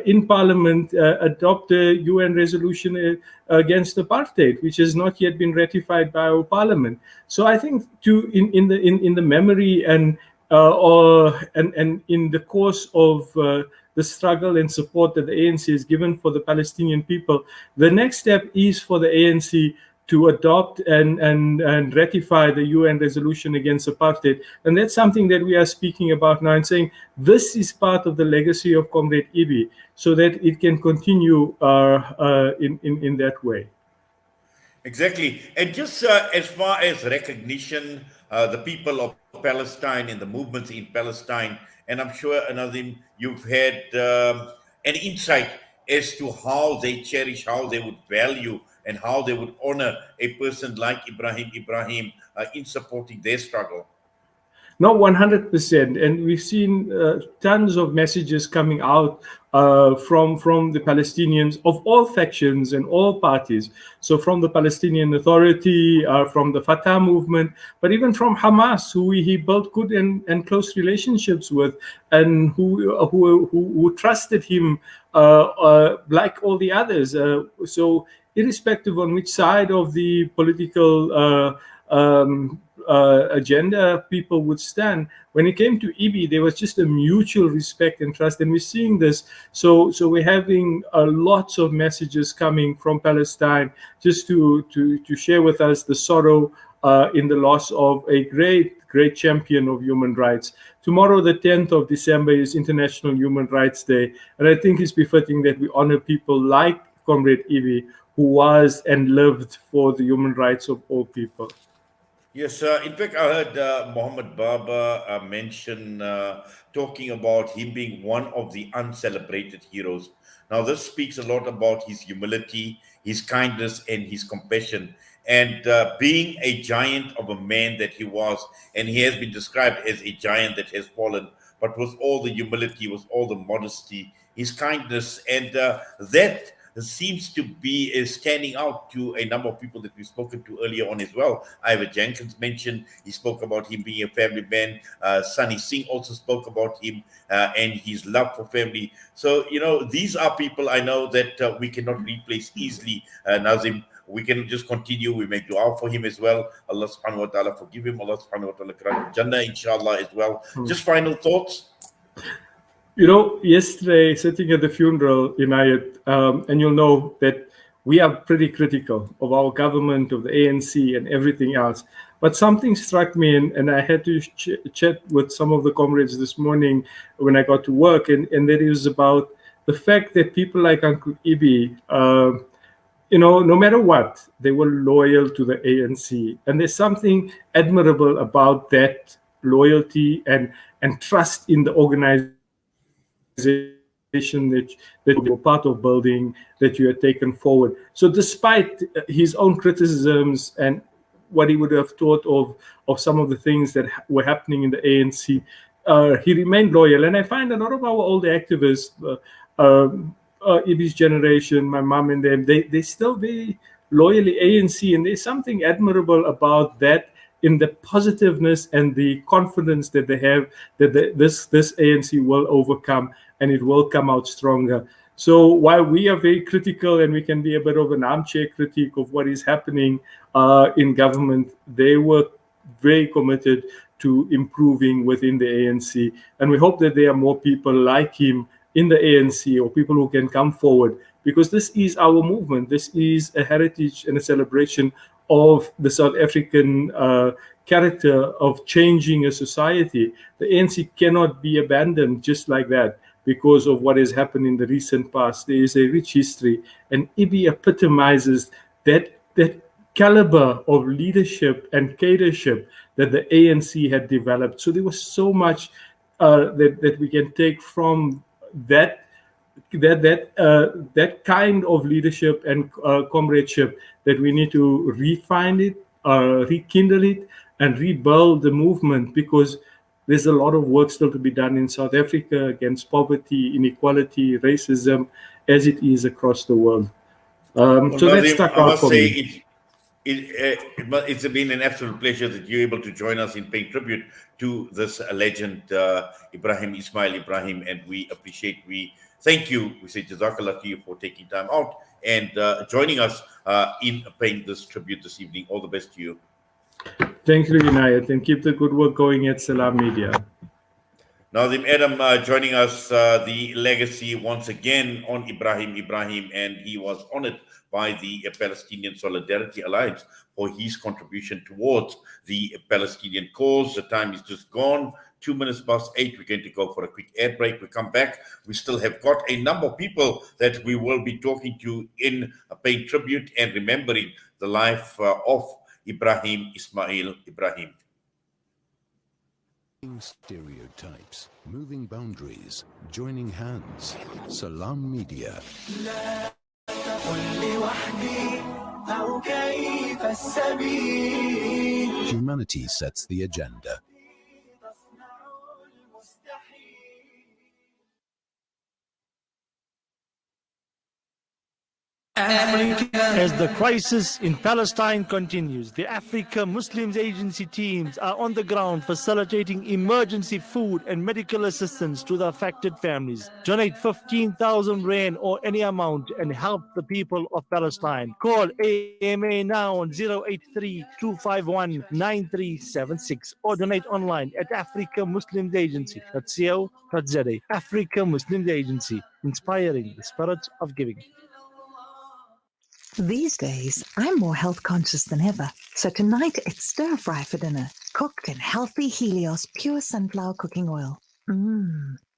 F: in Parliament adopt a UN resolution against apartheid, which has not yet been ratified by our Parliament. So I think in the memory and in the course of the struggle and support that the ANC has given for the Palestinian people, the next step is for the ANC to adopt and ratify the UN resolution against apartheid. And that's something that we are speaking about now and saying this is part of the legacy of Comrade Ibi, so that it can continue in that way.
A: Exactly. And just as far as recognition, the people of Palestine and the movements in Palestine, and I'm sure, Nazim, you've had an insight as to how they cherish, how they would value, and how they would honor a person like Ebrahim Ebrahim in supporting their struggle.
F: No, 100%. And we've seen tons of messages coming out from the Palestinians of all factions and all parties. So from the Palestinian Authority, from the Fatah movement, but even from Hamas, who he built good and close relationships with, and who trusted him like all the others. So irrespective on which side of the political agenda people would stand, when it came to Ibi, there was just a mutual respect and trust, and we're seeing this. So we're having lots of messages coming from Palestine just to share with us the sorrow in the loss of a great champion of human rights. Tomorrow, the 10th of December, is International Human Rights Day, and I think it's befitting that we honor people like Comrade Ibi, who was and lived for the human rights of all people.
A: Yes, in fact, I heard Mohammed Baba mention talking about him being one of the uncelebrated heroes. Now, this speaks a lot about his humility, his kindness, and his compassion, and being a giant of a man that he was. And he has been described as a giant that has fallen, but with all the humility, with all the modesty, his kindness, and that seems to be standing out to a number of people that we've spoken to earlier on as well. Ivor Jenkins mentioned, he spoke about him being a family man. Sunny Singh also spoke about him and his love for family. So, you know, these are people I know that we cannot replace easily, Nazim. We can just continue. We make dua for him as well. Allah subhanahu wa ta'ala forgive him. Allah subhanahu wa ta'ala grant Jannah, inshallah, as well. Just final thoughts.
F: You know, yesterday, sitting at the funeral, Inayat, and you'll know that we are pretty critical of our government, of the ANC, and everything else. But something struck me, and I had to chat with some of the comrades this morning when I got to work, and that is about the fact that people like Uncle Ibi, you know, no matter what, they were loyal to the ANC. And there's something admirable about that loyalty and trust in the organization that you were part of building, that you had taken forward. So despite his own criticisms and what he would have thought of some of the things that were happening in the ANC, he remained loyal. And I find a lot of our older activists, Ibi's generation, my mom and them, they still very loyally ANC. And there's something admirable about that, in the positiveness and the confidence that they have that this ANC will overcome and it will come out stronger. So while we are very critical and we can be a bit of an armchair critique of what is happening in government, they were very committed to improving within the ANC. And we hope that there are more people like him in the ANC, or people who can come forward, because this is our movement. This is a heritage and a celebration of the South African character of changing a society. The ANC cannot be abandoned just like that because of what has happened in the recent past. There is a rich history, and Ibi epitomizes that caliber of leadership and cadership that the ANC had developed. So there was so much that we can take from that kind of leadership and comradeship, that we need to refine it, rekindle it, and rebuild the movement, because there's a lot of work still to be done in South Africa against poverty, inequality, racism, as it is across the world. So that stuck out for me.
A: It's been an absolute pleasure that you're able to join us in paying tribute to this legend, Ebrahim Ismail Ebrahim, and we thank you. We say Jazakallah to you for taking time out and joining us in paying this tribute this evening. All the best to you.
F: Thank you, Inayat, and keep the good work going at Salam Media.
A: Nazim Adam joining us, the legacy once again on Ebrahim Ebrahim, and he was honored by the Palestinian Solidarity Alliance for his contribution towards the Palestinian cause. The time is just gone. 2 minutes past 8. We're going to go for a quick ad break. We come back. We still have got a number of people that we will be talking to in paying tribute and remembering the life of Ebrahim Ismail Ebrahim.
G: Stereotypes, moving boundaries, joining hands. Salam Media. Humanity sets the agenda.
H: As the crisis in Palestine continues, the Africa Muslims Agency teams are on the ground facilitating emergency food and medical assistance to the affected families. Donate 15,000 rand or any amount and help the people of Palestine. Call AMA now on 083-251-9376 or donate online at africamuslimsagency.co.za. Africa Muslims Agency, inspiring the spirit of giving.
I: These days, I'm more health conscious than ever. So tonight, it's stir fry for dinner. Cooked in healthy Helios pure sunflower cooking oil.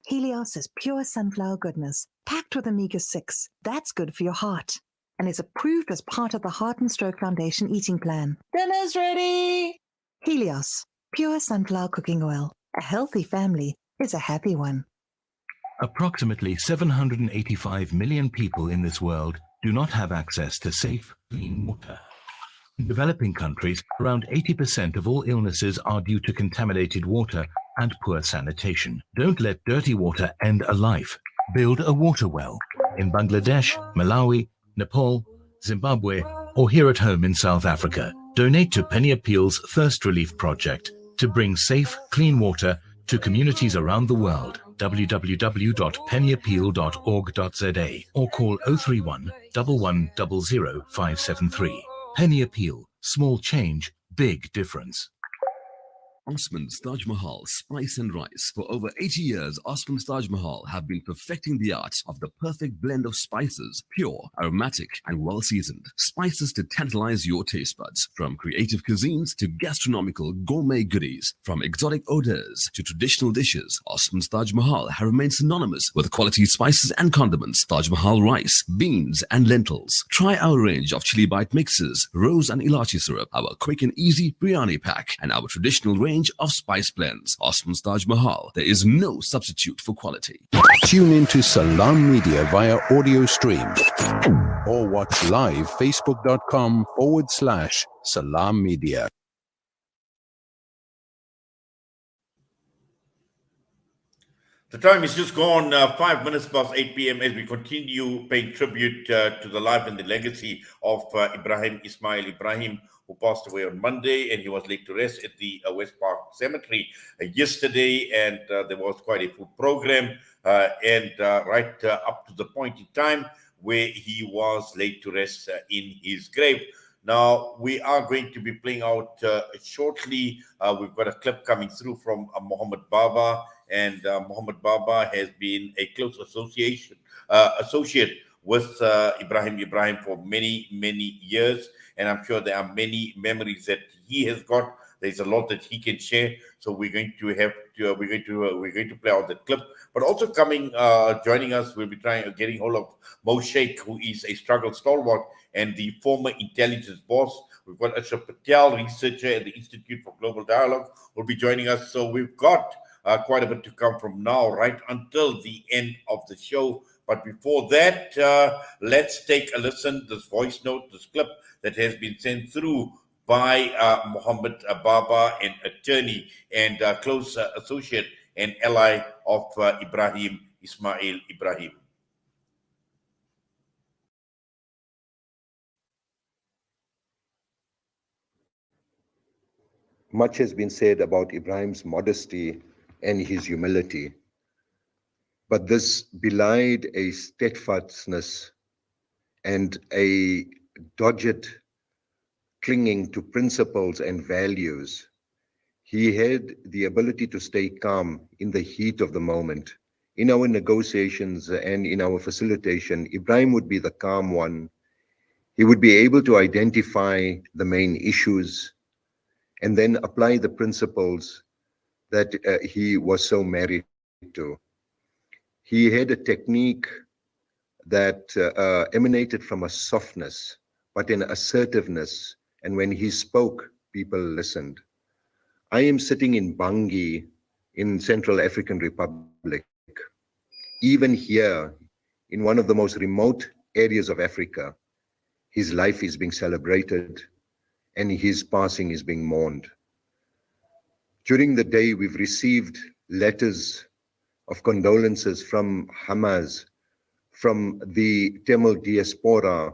I: Helios is pure sunflower goodness, packed with omega-6. That's good for your heart. And is approved as part of the Heart and Stroke Foundation eating plan. Dinner's ready! Helios, pure sunflower cooking oil. A healthy family is a happy one.
J: Approximately 785 million people in this world do not have access to safe, clean water. In developing countries, around 80% of all illnesses are due to contaminated water and poor sanitation. Don't let dirty water end a life. Build a water well in Bangladesh, Malawi, Nepal, Zimbabwe, or here at home in South Africa. Donate to Penny Appeal's Thirst Relief Project to bring safe, clean water to communities around the world. www.pennyappeal.org.za or call 031 1100 573. Penny Appeal. Small change, big difference.
K: Osman's Taj Mahal Spice and Rice. For over 80 years, Osman's Taj Mahal have been perfecting the art of the perfect blend of spices, pure, aromatic, and well-seasoned. Spices to tantalize your taste buds. From creative cuisines to gastronomical gourmet goodies, from exotic odors to traditional dishes, Osman's Taj Mahal have remained synonymous with quality spices and condiments. Taj Mahal rice, beans, and lentils. Try our range of chili bite mixes, rose and ilachi syrup, our quick and easy biryani pack, and our traditional range of spice blends. Osman's Taj Mahal. There is no substitute for quality.
G: Tune into Salam Media via audio stream or watch live facebook.com/Salam Media.
A: The time is just gone 5 minutes past 8 p.m. as we continue paying tribute to the life and the legacy of Ebrahim Ebrahim, who passed away on Monday, and he was laid to rest at the West Park Cemetery yesterday, and there was quite a full program and right up to the point in time where he was laid to rest in his grave. Now, we are going to be playing out shortly. We've got a clip coming through from Muhammad Baba, and Muhammad Baba has been a close associate with Ebrahim Ebrahim for many, many years. And I'm sure there are many memories that he has got. There's a lot that he can share. So we're going to play out that clip. But also joining us, we'll be getting hold of Mo Sheikh, who is a struggle stalwart and the former intelligence boss. We've got Ashraf Patel, researcher at the Institute for Global Dialogue, will be joining us. So we've got quite a bit to come from now right until the end of the show. But before that, let's take a listen, this voice note, this clip that has been sent through by Muhammad Baba, an attorney and close associate and ally of Ebrahim Ebrahim.
L: Much has been said about Ibrahim's modesty and his humility, but this belied a steadfastness and a dogged clinging to principles and values. He had the ability to stay calm in the heat of the moment. In our negotiations and in our facilitation, Ebrahim would be the calm one. He would be able to identify the main issues and then apply the principles that he was so married to. He had a technique that emanated from a softness, but an assertiveness. And when he spoke, people listened. I am sitting in Bangui in Central African Republic. Even here, in one of the most remote areas of Africa, his life is being celebrated and his passing is being mourned. During the day, we've received letters of condolences from Hamas, from the Tamil diaspora,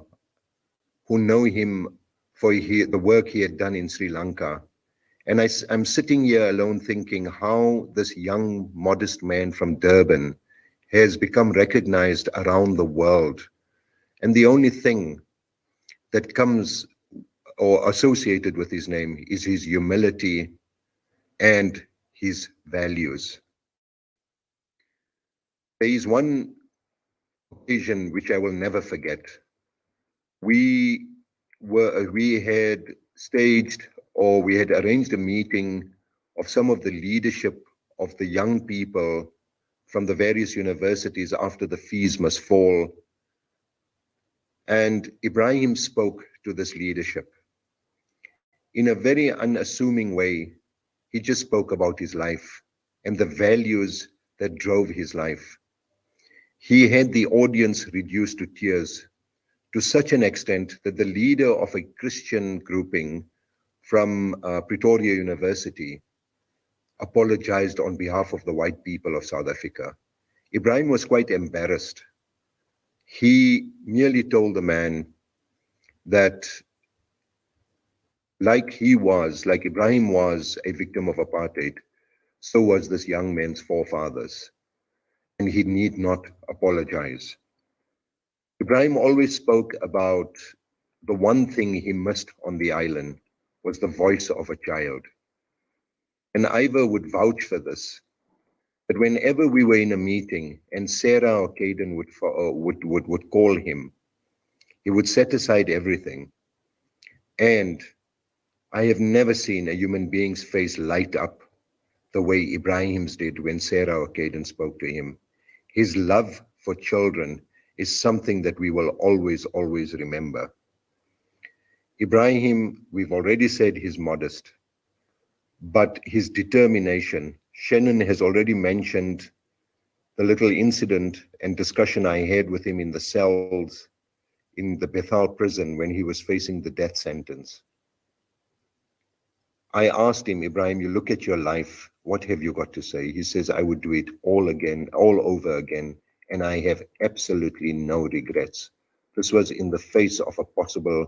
L: who know him for the work he had done in Sri Lanka. And I'm sitting here alone thinking how this young, modest man from Durban has become recognized around the world. And the only thing that comes or associated with his name is his humility and his values. There is one occasion which I will never forget. We had staged, or we had arranged a meeting of some of the leadership of the young people from the various universities after the fees must fall. And Ebrahim spoke to this leadership. In a very unassuming way, he just spoke about his life and the values that drove his life. He had the audience reduced to tears to such an extent that the leader of a Christian grouping from Pretoria University apologized on behalf of the white people of South Africa. Ebrahim was quite embarrassed. He merely told the man that like Ebrahim was a victim of apartheid, so was this young man's forefathers, and he need not apologize. Ebrahim always spoke about the one thing he missed on the island was the voice of a child. and Ivor would vouch for this, that whenever we were in a meeting and Sarah or Caden would call him, he would set aside everything. And I have never seen a human being's face light up the way Ibrahim's did when Sarah or Caden spoke to him. His love for children is something that we will always, always remember. Ebrahim, we've already said he's modest, but his determination, Shannon has already mentioned the little incident and discussion I had with him in the cells in the Bethel prison when he was facing the death sentence. I asked him, Ebrahim, you look at your life, what have you got to say? He says, I would do it all again, all over again, and I have absolutely no regrets. This was in the face of a possible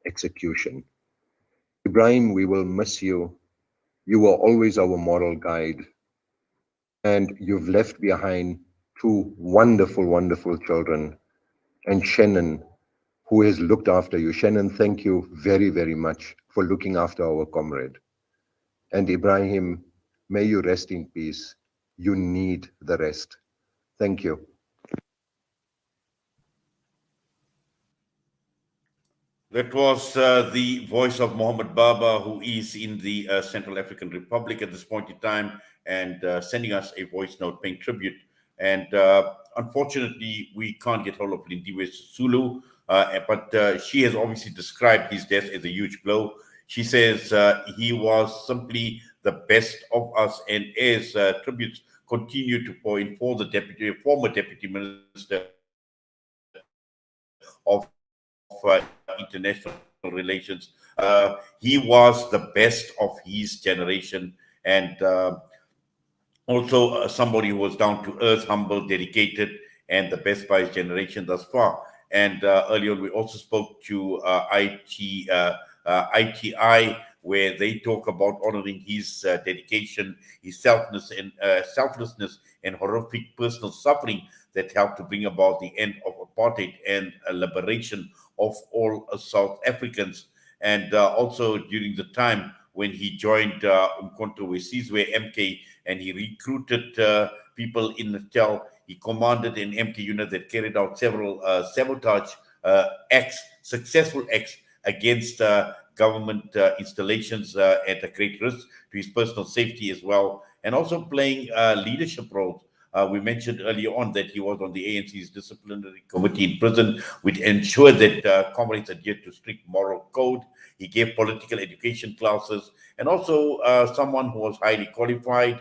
L: execution. Ebrahim, we will miss you. You were always our moral guide, and you've left behind two wonderful, wonderful children, and Shannon, who has looked after you. Shannon, thank you very, very much for looking after our comrade. And Ebrahim, may you rest in peace. You need the rest. Thank you.
A: That was the voice of Mohammed Baba, who is in the Central African Republic at this point in time, and sending us a voice note paying tribute. And unfortunately, we can't get hold of Lindiwe Sulu, but she has obviously described his death as a huge blow. She says he was simply the best of us, and as tributes continue to pour in for the former deputy minister of international relations, he was the best of his generation, and also somebody who was down to earth, humble, dedicated, and the best by his generation thus far. And earlier we also spoke to ITI, where they talk about honoring his dedication, his selflessness, and horrific personal suffering that helped to bring about the end of apartheid and a liberation of all South Africans. And also during the time when he joined Umkhonto weSizwe MK, and he recruited people in Natal. He commanded an MK unit that carried out several sabotage successful acts against government installations at a great risk to his personal safety as well, and also playing leadership roles. We mentioned earlier on that he was on the ANC's disciplinary committee in prison, which ensured that comrades adhered to strict moral code. He gave political education classes, and also someone who was highly qualified.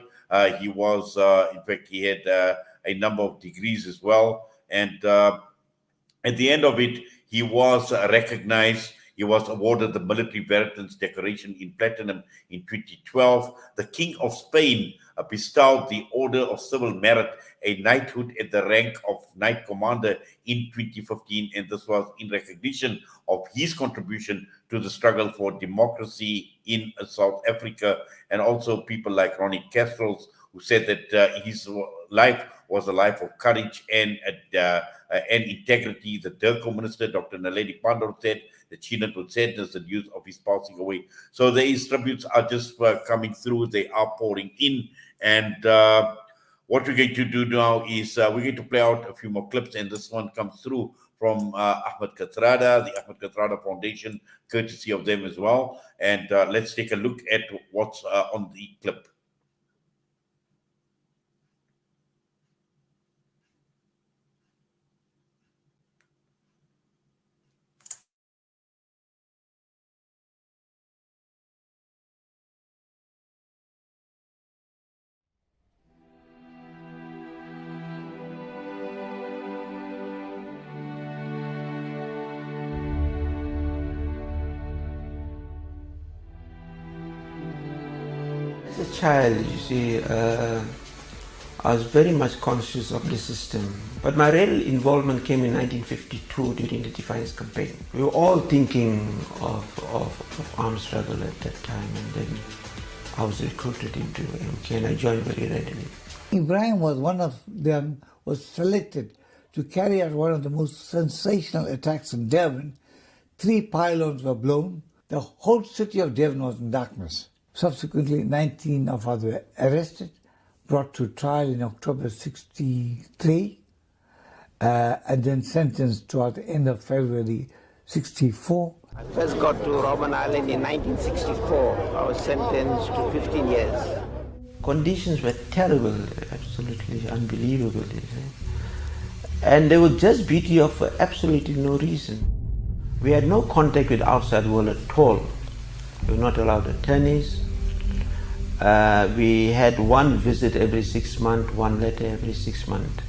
A: He was, in fact, he had a number of degrees as well. And at the end of it, he was recognized. He was awarded the Military Veterans Decoration in Platinum in 2012. The King of Spain bestowed the Order of Civil Merit, a knighthood at the rank of Knight Commander in 2015. And this was in recognition of his contribution to the struggle for democracy in South Africa. And also people like Ronnie Kestrels, who said that his life was a life of courage and integrity. The DIRCO minister, Dr. Naledi Pandor, said that she noted with sadness the news of his passing away. So these tributes are just coming through. They are pouring in. And what we're going to do now is we're going to play out a few more clips. And this one comes through from Ahmed Kathrada, the Ahmed Kathrada Foundation, courtesy of them as well. And let's take a look at what's on the clip.
M: As a child, you see, I was very much conscious of the system. But my real involvement came in 1952 during the Defiance campaign. We were all thinking of armed struggle at that time, and then I was recruited into MK and I joined very readily.
C: Ebrahim was one of them, was selected to carry out one of the most sensational attacks in Durban. 3 pylons were blown. The whole city of Durban was in darkness. Subsequently, 19 of us were arrested, brought to trial in October 63, and then sentenced toward the end of February 64.
M: I first got to Robben Island in 1964. I was sentenced to 15 years. Conditions were terrible, absolutely unbelievable. And they would just beat you up for absolutely no reason. We had no contact with the outside world at all. We were not allowed attorneys. We had one visit every 6 months, one letter every 6 months.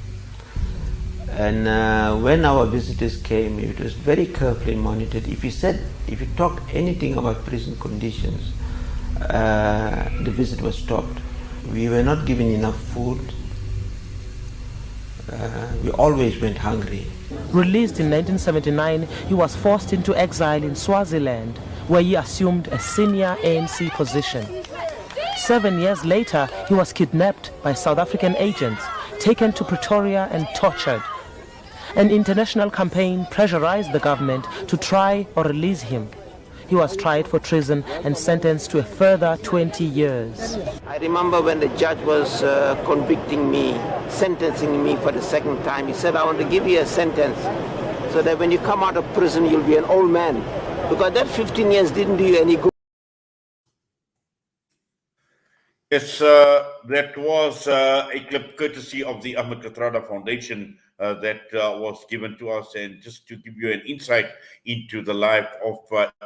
M: And when our visitors came, it was very carefully monitored. If you talked anything about prison conditions, the visit was stopped. We were not given enough food. We always went hungry.
N: Released in 1979, he was forced into exile in Swaziland, where he assumed a senior ANC position. 7 years later, he was kidnapped by South African agents, taken to Pretoria and tortured. An international campaign pressurized the government to try or release him. He was tried for treason and sentenced to a further 20 years.
M: I remember when the judge was convicting me, sentencing me for the second time, he said, I want to give you a sentence so that when you come out of prison, you'll be an old man. Because that 15 years didn't do you any good.
A: Yes, that was a clip courtesy of the Ahmed Kathrada Foundation that was given to us, and just to give you an insight into the life of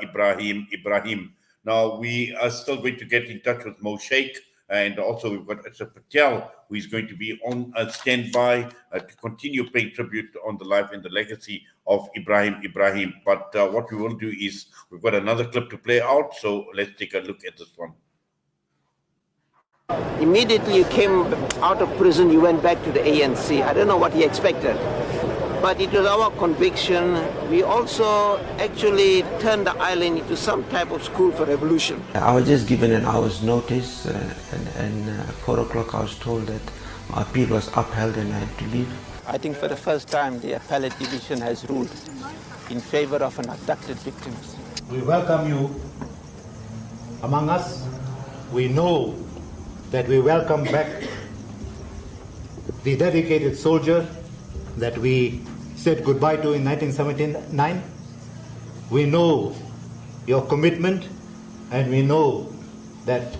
A: Ebrahim Ebrahim. Now, we are still going to get in touch with Mo Sheikh, and also we've got Ashraf Patel, who is going to be on standby to continue paying tribute on the life and the legacy of Ebrahim Ebrahim. But what we will do is, we've got another clip to play out, so let's take a look at this one.
M: Immediately you came out of prison, you went back to the ANC. I don't know what he expected, but it was our conviction. We also actually turned the island into some type of school for revolution. I was just given an hour's notice, and 4 o'clock I was told that my appeal was upheld and I had to leave. I think for the first time the appellate division has ruled in favor of an abducted victims.
O: We welcome you among us. We know that we welcome back the dedicated soldier that we said goodbye to in 1979. We know your commitment, and we know that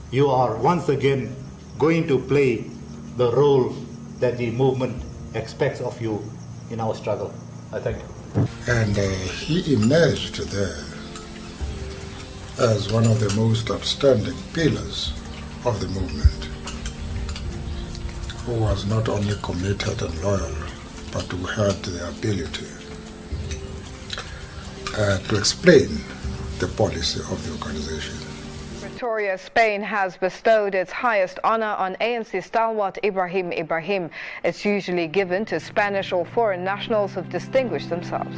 O: you are once again going to play the role that the movement expects of you in our struggle. I thank you.
P: And he emerged there as one of the most outstanding pillars of the movement, who was not only committed and loyal, but who had the ability to explain the policy of the organization.
Q: Pretoria, Spain has bestowed its highest honor on ANC stalwart Ebrahim Ebrahim. It's usually given to Spanish or foreign nationals who've distinguished themselves.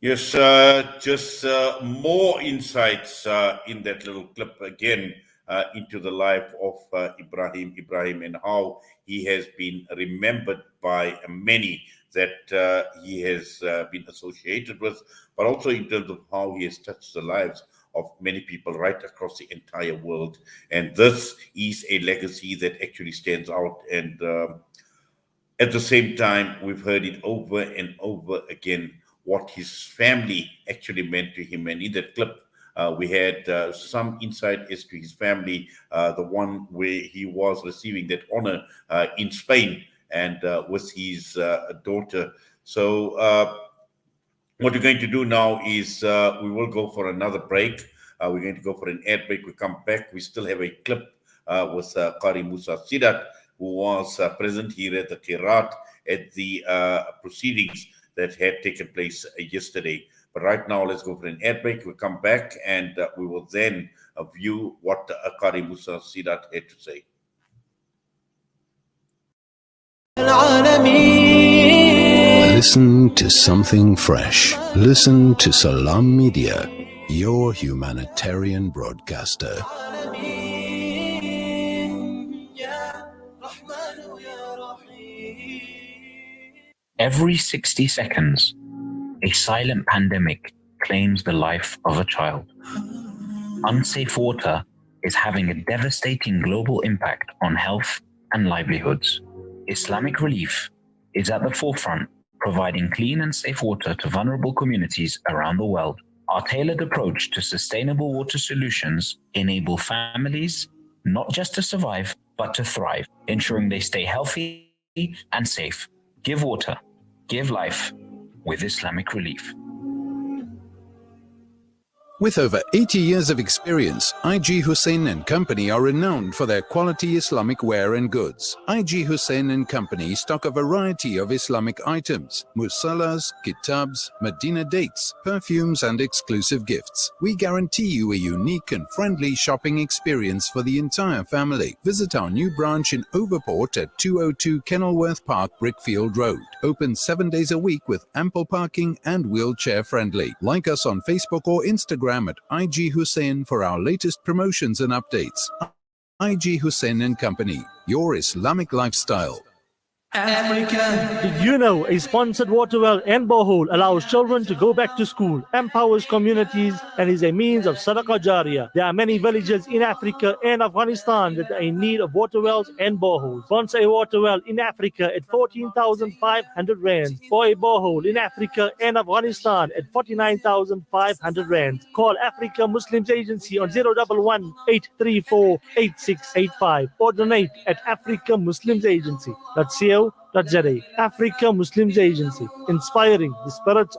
A: Yes, just more insights in that little clip again into the life of Ebrahim Ebrahim, and how he has been remembered by many that he has been associated with, but also in terms of how he has touched the lives of many people right across the entire world. And this is a legacy that actually stands out. And at the same time, we've heard it over and over again what his family actually meant to him. And in that clip, We had some insight as to his family, the one where he was receiving that honor in Spain and with his daughter. So what we're going to do now is we will go for another break. We're going to go for an ad break. We come back. We still have a clip with Qari Musa Sidat, who was present here at the Kirat at the proceedings that had taken place yesterday. But right now, let's go for an ad break. We'll come back and we will then view what Qari Musa Sidat had to say.
G: Listen to something fresh. Listen to Salam Media, your humanitarian broadcaster.
R: Every 60 seconds, a silent pandemic claims the life of a child. Unsafe water is having a devastating global impact on health and livelihoods. Islamic Relief is at the forefront, providing clean and safe water to vulnerable communities around the world. Our tailored approach to sustainable water solutions enable families not just to survive, but to thrive, ensuring they stay healthy and safe. Give water, give life with Islamic Relief.
G: With over 80 years of experience, IG Hussein and Company are renowned for their quality Islamic wear and goods. IG Hussein and Company stock a variety of Islamic items, musallas, kitabs, Medina dates, perfumes and exclusive gifts. We guarantee you a unique and friendly shopping experience for the entire family. Visit our new branch in Overport at 202 Kenilworth Park, Brickfield Road. Open 7 days a week with ample parking and wheelchair friendly. Like us on Facebook or Instagram at IG Hussein for our latest promotions and updates. IG Hussein and Company, your Islamic lifestyle.
H: Africa. Did you know a sponsored water well and borehole allows children to go back to school, empowers communities, and is a means of sadaqah jariyah? There are many villages in Africa and Afghanistan that are in need of water wells and boreholes. Sponsor a water well in Africa at 14,500 rand, or a borehole in Africa and Afghanistan at 49,500 rand. Call Africa Muslims Agency on 011 834 8685 or donate at Africa Muslims Agency. Africa Muslims Agency, inspiring the spirit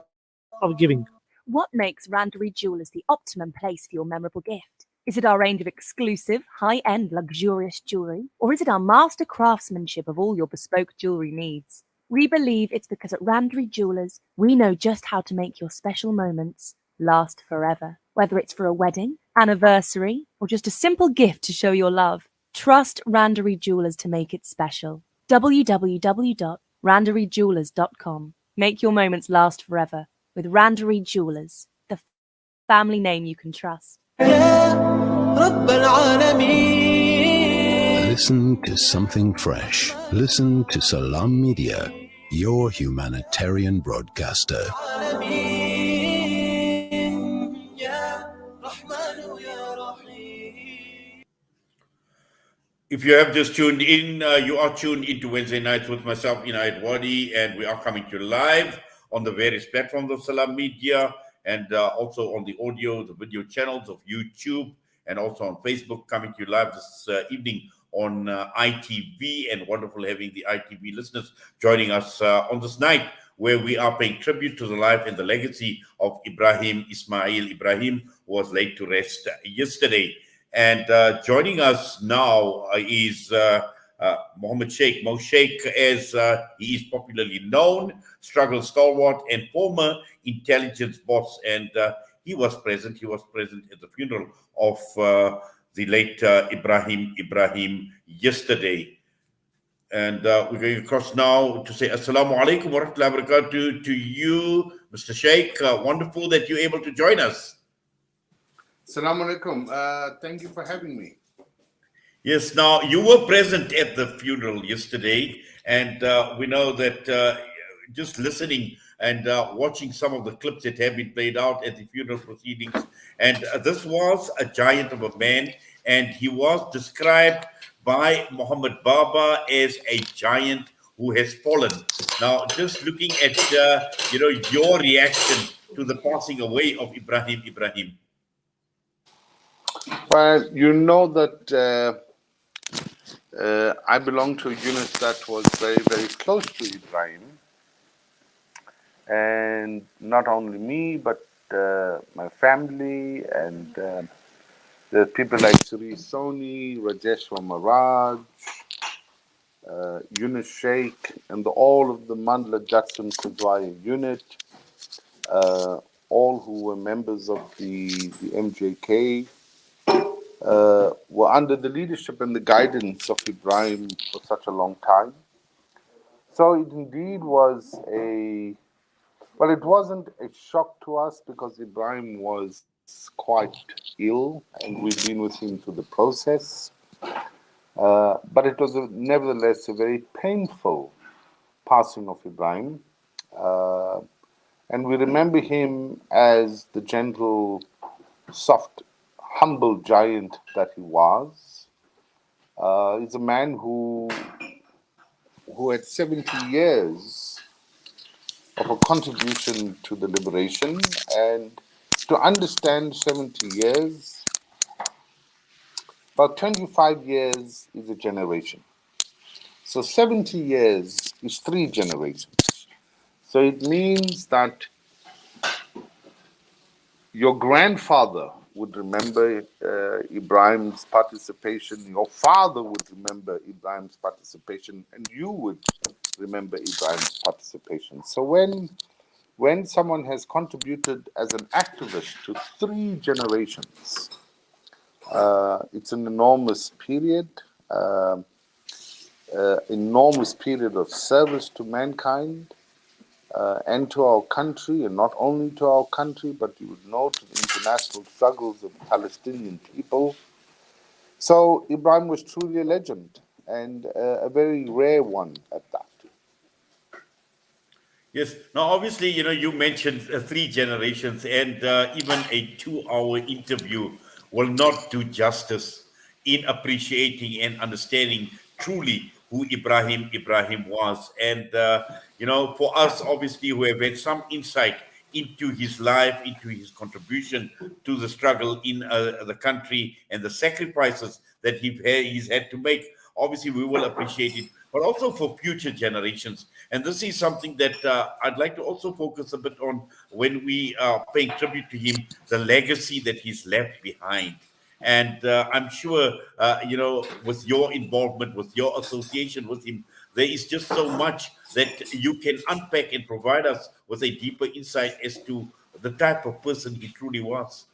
H: of giving.
S: What makes Randery Jewelers the optimum place for your memorable gift? Is it our range of exclusive, high-end, luxurious jewelry? Or is it our master craftsmanship of all your bespoke jewelry needs? We believe it's because at Randery Jewelers, we know just how to make your special moments last forever. Whether it's for a wedding, anniversary, or just a simple gift to show your love, trust Randery Jewelers to make it special. www.randeryjewelers.com. Make your moments last forever with Randery Jewelers, the family name you can trust.
G: Listen to something fresh. Listen to Salam Media, your humanitarian broadcaster.
A: If you have just tuned in, you are tuned into Wednesday Nights with myself, Inayat Wadi, and we are coming to you live on the various platforms of Salam Media and also on the audio, the video channels of YouTube and also on Facebook, coming to you live this evening on ITV, and wonderful having the ITV listeners joining us on this night where we are paying tribute to the life and the legacy of Ebrahim Ismail Ebrahim, who was laid to rest yesterday. And joining us now is Mohammed Sheikh, Mo Sheikh, as he is popularly known, struggle stalwart and former intelligence boss. And he was present at the funeral of the late Ebrahim Ebrahim yesterday. And we're going across now to say Assalamu alaikum wa rahmatullahi wa barakatuh to you, Mr. Sheikh. Wonderful that you're able to join us.
T: Assalamu alaikum. Thank you for having me.
A: Yes, now you were present at the funeral yesterday, and we know that just listening and watching some of the clips that have been played out at the funeral proceedings, and this was a giant of a man, and he was described by Muhammad Baba as a giant who has fallen. Now, just looking at your reaction to the passing away of Ebrahim Ebrahim.
T: Well, you know that I belong to a unit that was very, very close to Ebrahim. And not only me, but my family and the people like Suri Soni, Rajesh Maraj, Yunus Sheikh, and all of the Mandla Jackson Kudwaya unit, all who were members of the MJK, were under the leadership and the guidance of Ebrahim for such a long time. So it indeed was well, it wasn't a shock to us because Ebrahim was quite ill and we'd been with him through the process. But it was nevertheless a very painful passing of Ebrahim. And we remember him as the gentle, soft, humble giant that he was. He's a man who had 70 years of a contribution to the liberation, and to understand 70 years, about 25 years is a generation. So 70 years is 3 generations. So it means that your grandfather would remember Ebrahim's participation, your father would remember Ebrahim's participation, and you would remember Ebrahim's participation. So when someone has contributed as an activist to 3 generations, it's an enormous period, enormous period of service to mankind and to our country, and not only to our country, but you would know to the international struggles of the Palestinian people. So Ebrahim was truly a legend, and a very rare one at that.
A: Yes. Now, obviously, you mentioned 3 generations, and even a 2-hour interview will not do justice in appreciating and understanding truly who Ebrahim Ebrahim was. And, for us, obviously, who have had some insight into his life, into his contribution to the struggle in the country and the sacrifices that he's had to make, obviously, we will appreciate it, but also for future generations. And this is something that I'd like to also focus a bit on when we are paying tribute to him, the legacy that he's left behind. And I'm sure, with your involvement, with your association with him, there is just so much that you can unpack and provide us with a deeper insight as to the type of person he truly was.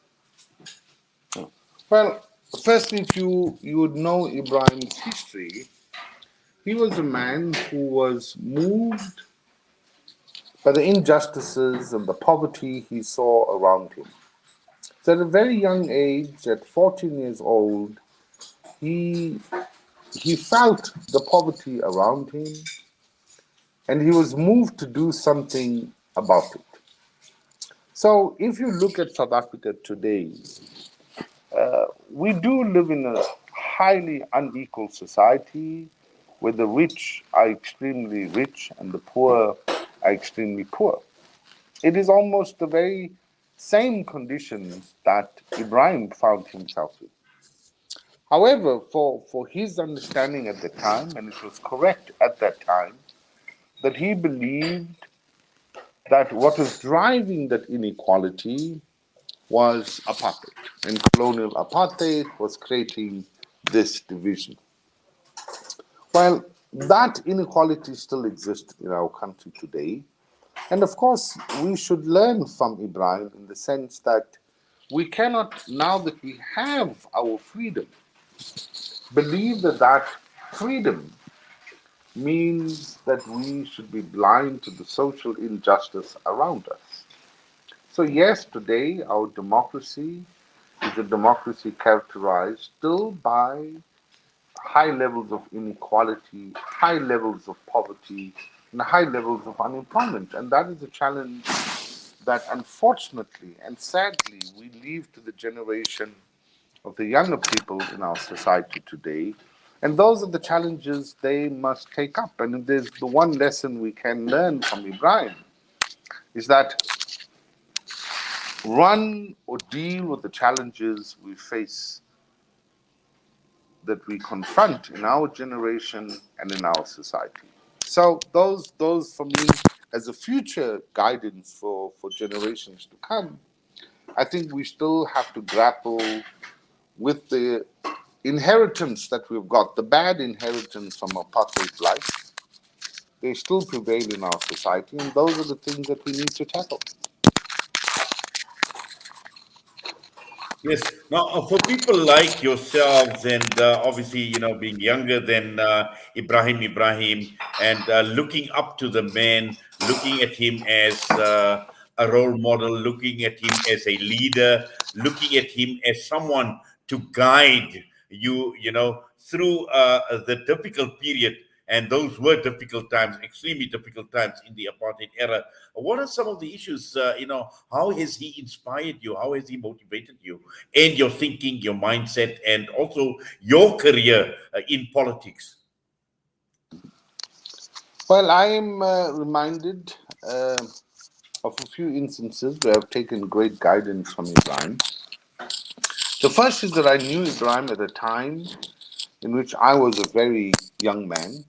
T: Well, firstly, if you would know Ibrahim's history, he was a man who was moved by the injustices and the poverty he saw around him. So at a very young age, at 14 years old, he felt the poverty around him, and he was moved to do something about it. So if you look at South Africa today, we do live in a highly unequal society where the rich are extremely rich and the poor are extremely poor. It is almost the very same conditions that Ebrahim found himself in. However, for his understanding at the time, and it was correct at that time, that he believed that what was driving that inequality was apartheid. And colonial apartheid was creating this division. Well, that inequality still exists in our country today. And of course, we should learn from Ebrahim in the sense that we cannot, now that we have our freedom, believe that freedom means that we should be blind to the social injustice around us. So yes, today our democracy is a democracy characterized still by high levels of inequality, high levels of poverty, and high levels of unemployment. And that is a challenge that unfortunately and sadly we leave to the generation of the younger people in our society today. And those are the challenges they must take up. And if there's the one lesson we can learn from Ebrahim, is that run or deal with the challenges we face, that we confront in our generation and in our society. So those for me, as a future guidance for generations to come, I think we still have to grapple with the inheritance that we've got, the bad inheritance from apartheid life. They still prevail in our society, and those are the things that we need to tackle.
A: Yes. Now, for people like yourselves, and obviously, being younger than Ebrahim Ebrahim, and looking up to the man, looking at him as a role model, looking at him as a leader, looking at him as someone to guide you, through the difficult period. And those were difficult times, extremely difficult times in the apartheid era. What are some of the issues? How has he inspired you? How has he motivated you and your thinking, your mindset, and also your career in politics?
T: Well, I am reminded of a few instances where I've taken great guidance from Ebrahim. The first is that I knew Ebrahim at a time in which I was a very young man.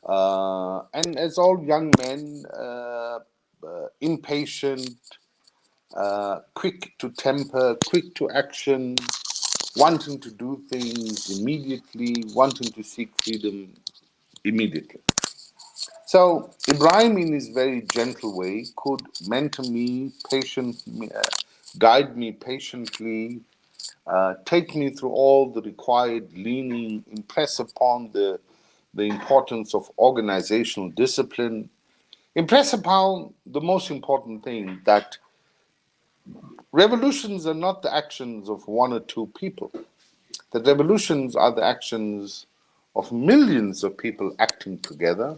T: And as all young men, impatient, quick to temper, quick to action, wanting to do things immediately, wanting to seek freedom immediately. So Ebrahim, in his very gentle way, could mentor me, guide me patiently, take me through all the required leaning, impress upon the importance of organizational discipline, impress upon the most important thing, that revolutions are not the actions of one or two people, that revolutions are the actions of millions of people acting together.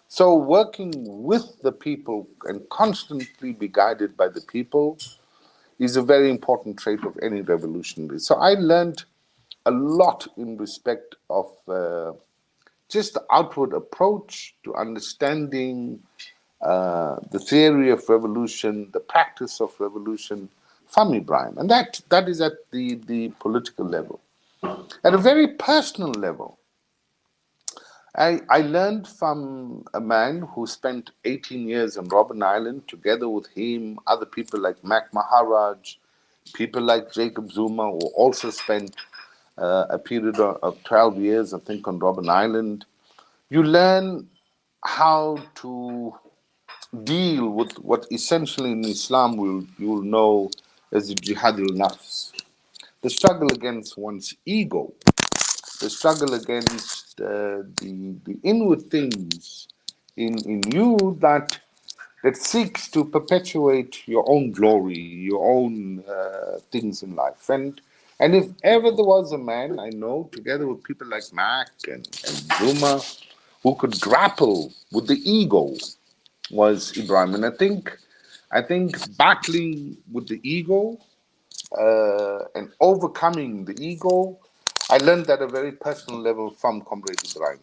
T: So working with the people and constantly be guided by the people is a very important trait of any revolutionary. So I learned a lot in respect of just the outward approach to understanding the theory of revolution, the practice of revolution from Ebrahim. And that is at the political level. At a very personal level, I learned from a man who spent 18 years on Robben Island, together with him, other people like Mac Maharaj, people like Jacob Zuma, who also spent a period of 12 years, I think, on Robben Island. You learn how to deal with what essentially in Islam you will know as the jihadul nafs, the struggle against one's ego, the struggle against the inward things in you that seeks to perpetuate your own glory, your own things in life. And if ever there was a man I know, together with people like Mac and Zuma, who could grapple with the ego, was Ebrahim. And I think battling with the ego and overcoming the ego, I learned at a very personal level from Comrade Ebrahim.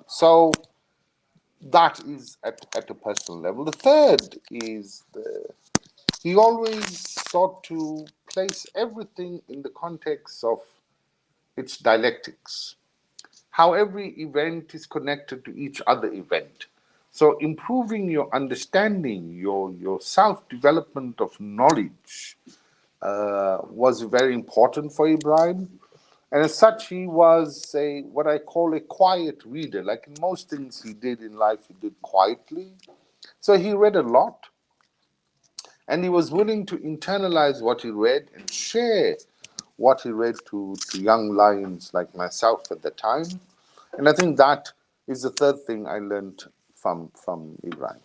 T: So that is at a personal level. The third is he always sought to place everything in the context of its dialectics, how every event is connected to each other event. So improving your understanding, your self-development of knowledge was very important for Ebrahim. And as such, he was what I call a quiet reader. Like in most things he did in life, he did quietly. So he read a lot, and he was willing to internalize what he read and share what he read to young lions like myself at the time. And I think that is the third thing I learned from Ebrahim.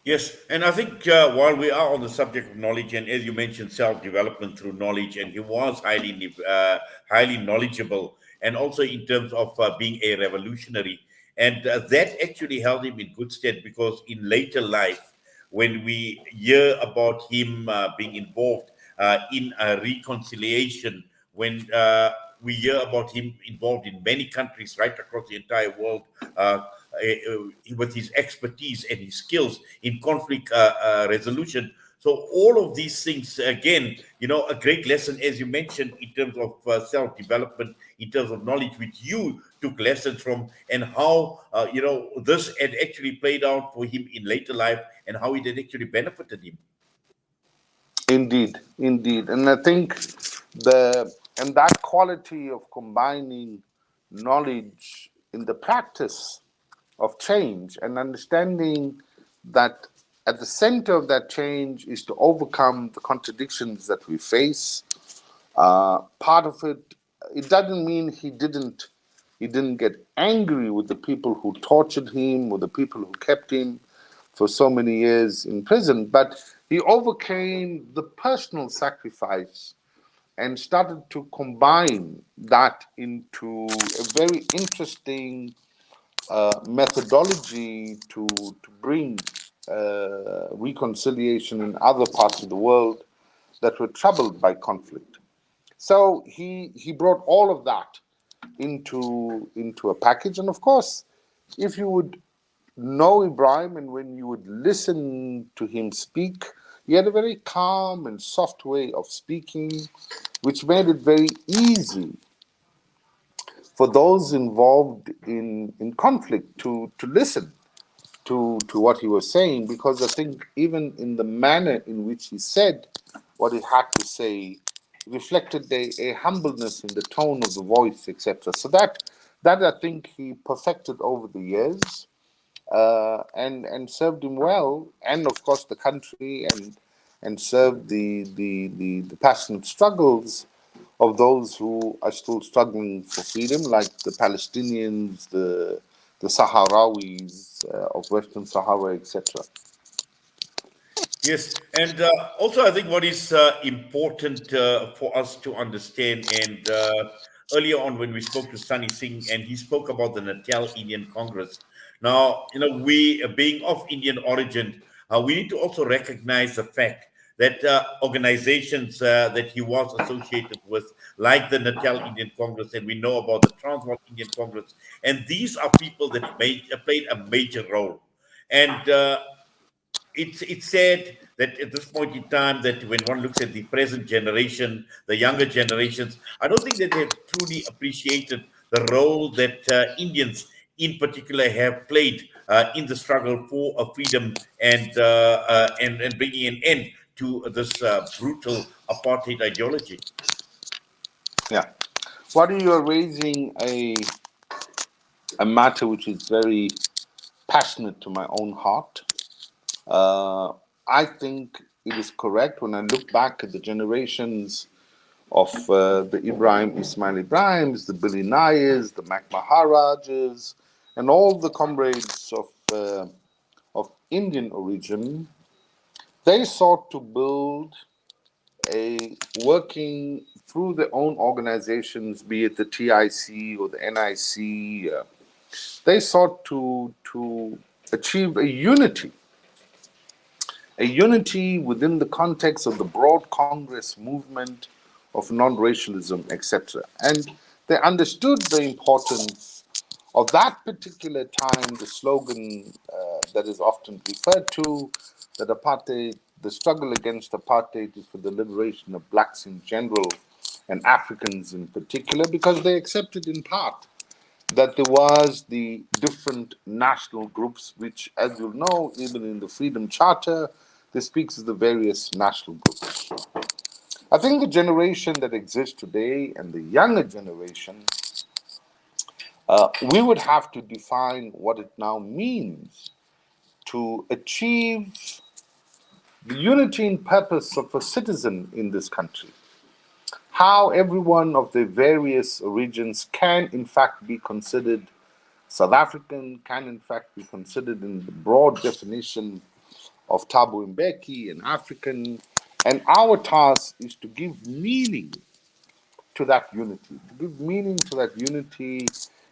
A: Yes, and I think while we are on the subject of knowledge, and as you mentioned, self-development through knowledge, and he was highly knowledgeable, and also in terms of being a revolutionary, and that actually held him in good stead, because in later life, when we hear about him being involved in a reconciliation, when we hear about him involved in many countries right across the entire world, with his expertise and his skills in conflict resolution. So all of these things, again, a great lesson, as you mentioned, in terms of self-development, in terms of knowledge, which you took lessons from, and how, this had actually played out for him in later life, and how it had actually benefited him.
T: Indeed, indeed. And I think that quality of combining knowledge in the practice of change and understanding that at the center of that change is to overcome the contradictions that we face. Part of it doesn't mean he didn't get angry with the people who tortured him or the people who kept him for so many years in prison, but he overcame the personal sacrifice and started to combine that into a very interesting methodology to bring reconciliation in other parts of the world that were troubled by conflict. So he brought all of that into a package. And of course, if you would know Ebrahim and when you would listen to him speak, he had a very calm and soft way of speaking, which made it very easy for those involved in conflict to listen to what he was saying, because I think even in the manner in which he said what he had to say reflected a humbleness in the tone of the voice, etc. So that I think he perfected over the years, and served him well, and of course the country, and served the passionate struggles of those who are still struggling for freedom, like the Palestinians, the Sahrawis of Western Sahara, etc.
A: Yes, and also I think what is important for us to understand, and earlier on when we spoke to Sunny Singh, and he spoke about the Natal Indian Congress. Now, we being of Indian origin, we need to also recognize the fact that organizations that he was associated with, like the Natal Indian Congress, and we know about the Transvaal Indian Congress, and these are people that played a major role. And it's sad that at this point in time, that when one looks at the present generation, the younger generations, I don't think that they've truly appreciated the role that Indians in particular have played in the struggle for freedom, and bringing an end to this brutal apartheid ideology.
T: Yeah. What you are raising a matter which is very passionate to my own heart. I think it is correct when I look back at the generations of the Ebrahim Ismail Ibrahims, the Billy Nayers, the Mac Maharajas, and all the comrades of Indian origin. They sought to build a working through their own organizations, be it the TIC or the NIC. They sought to achieve a unity within the context of the broad Congress movement of non-racialism, etc. And they understood the importance of that particular time, the slogan that is often referred to, that apartheid, the struggle against apartheid is for the liberation of blacks in general and Africans in particular, because they accepted in part that there was the different national groups, which, as you know, even in the Freedom Charter, this speaks of the various national groups. I think the generation that exists today and the younger generation, we would have to define what it now means to achieve the unity and purpose of a citizen in this country. How every one of the various regions can, in fact, be considered South African, can in fact be considered in the broad definition of Thabo Mbeki and African. And our task is to give meaning to that unity, to give meaning to that unity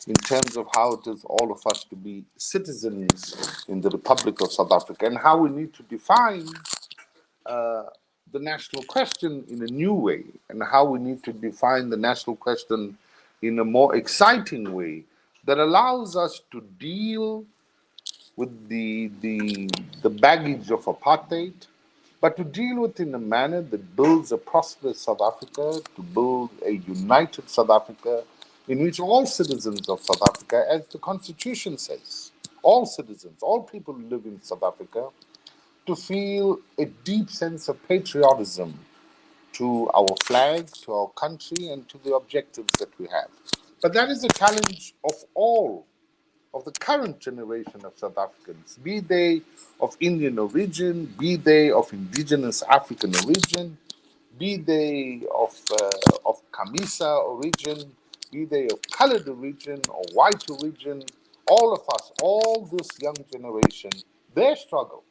T: in terms of how it is all of us to be citizens in the Republic of South Africa, and how we need to define the national question in a new way, and how we need to define the national question in a more exciting way that allows us to deal with the baggage of apartheid, but to deal with it in a manner that builds a prosperous South Africa, to build a united South Africa in which all citizens of South Africa, as the Constitution says, all citizens, all people who live in South Africa, to feel a deep sense of patriotism to our flag, to our country, and to the objectives that we have. But that is a challenge of all of the current generation of South Africans, be they of Indian origin, be they of indigenous African origin, be they of Kamisa origin, be they of colored origin or white origin, all of us, all this young generation, their struggle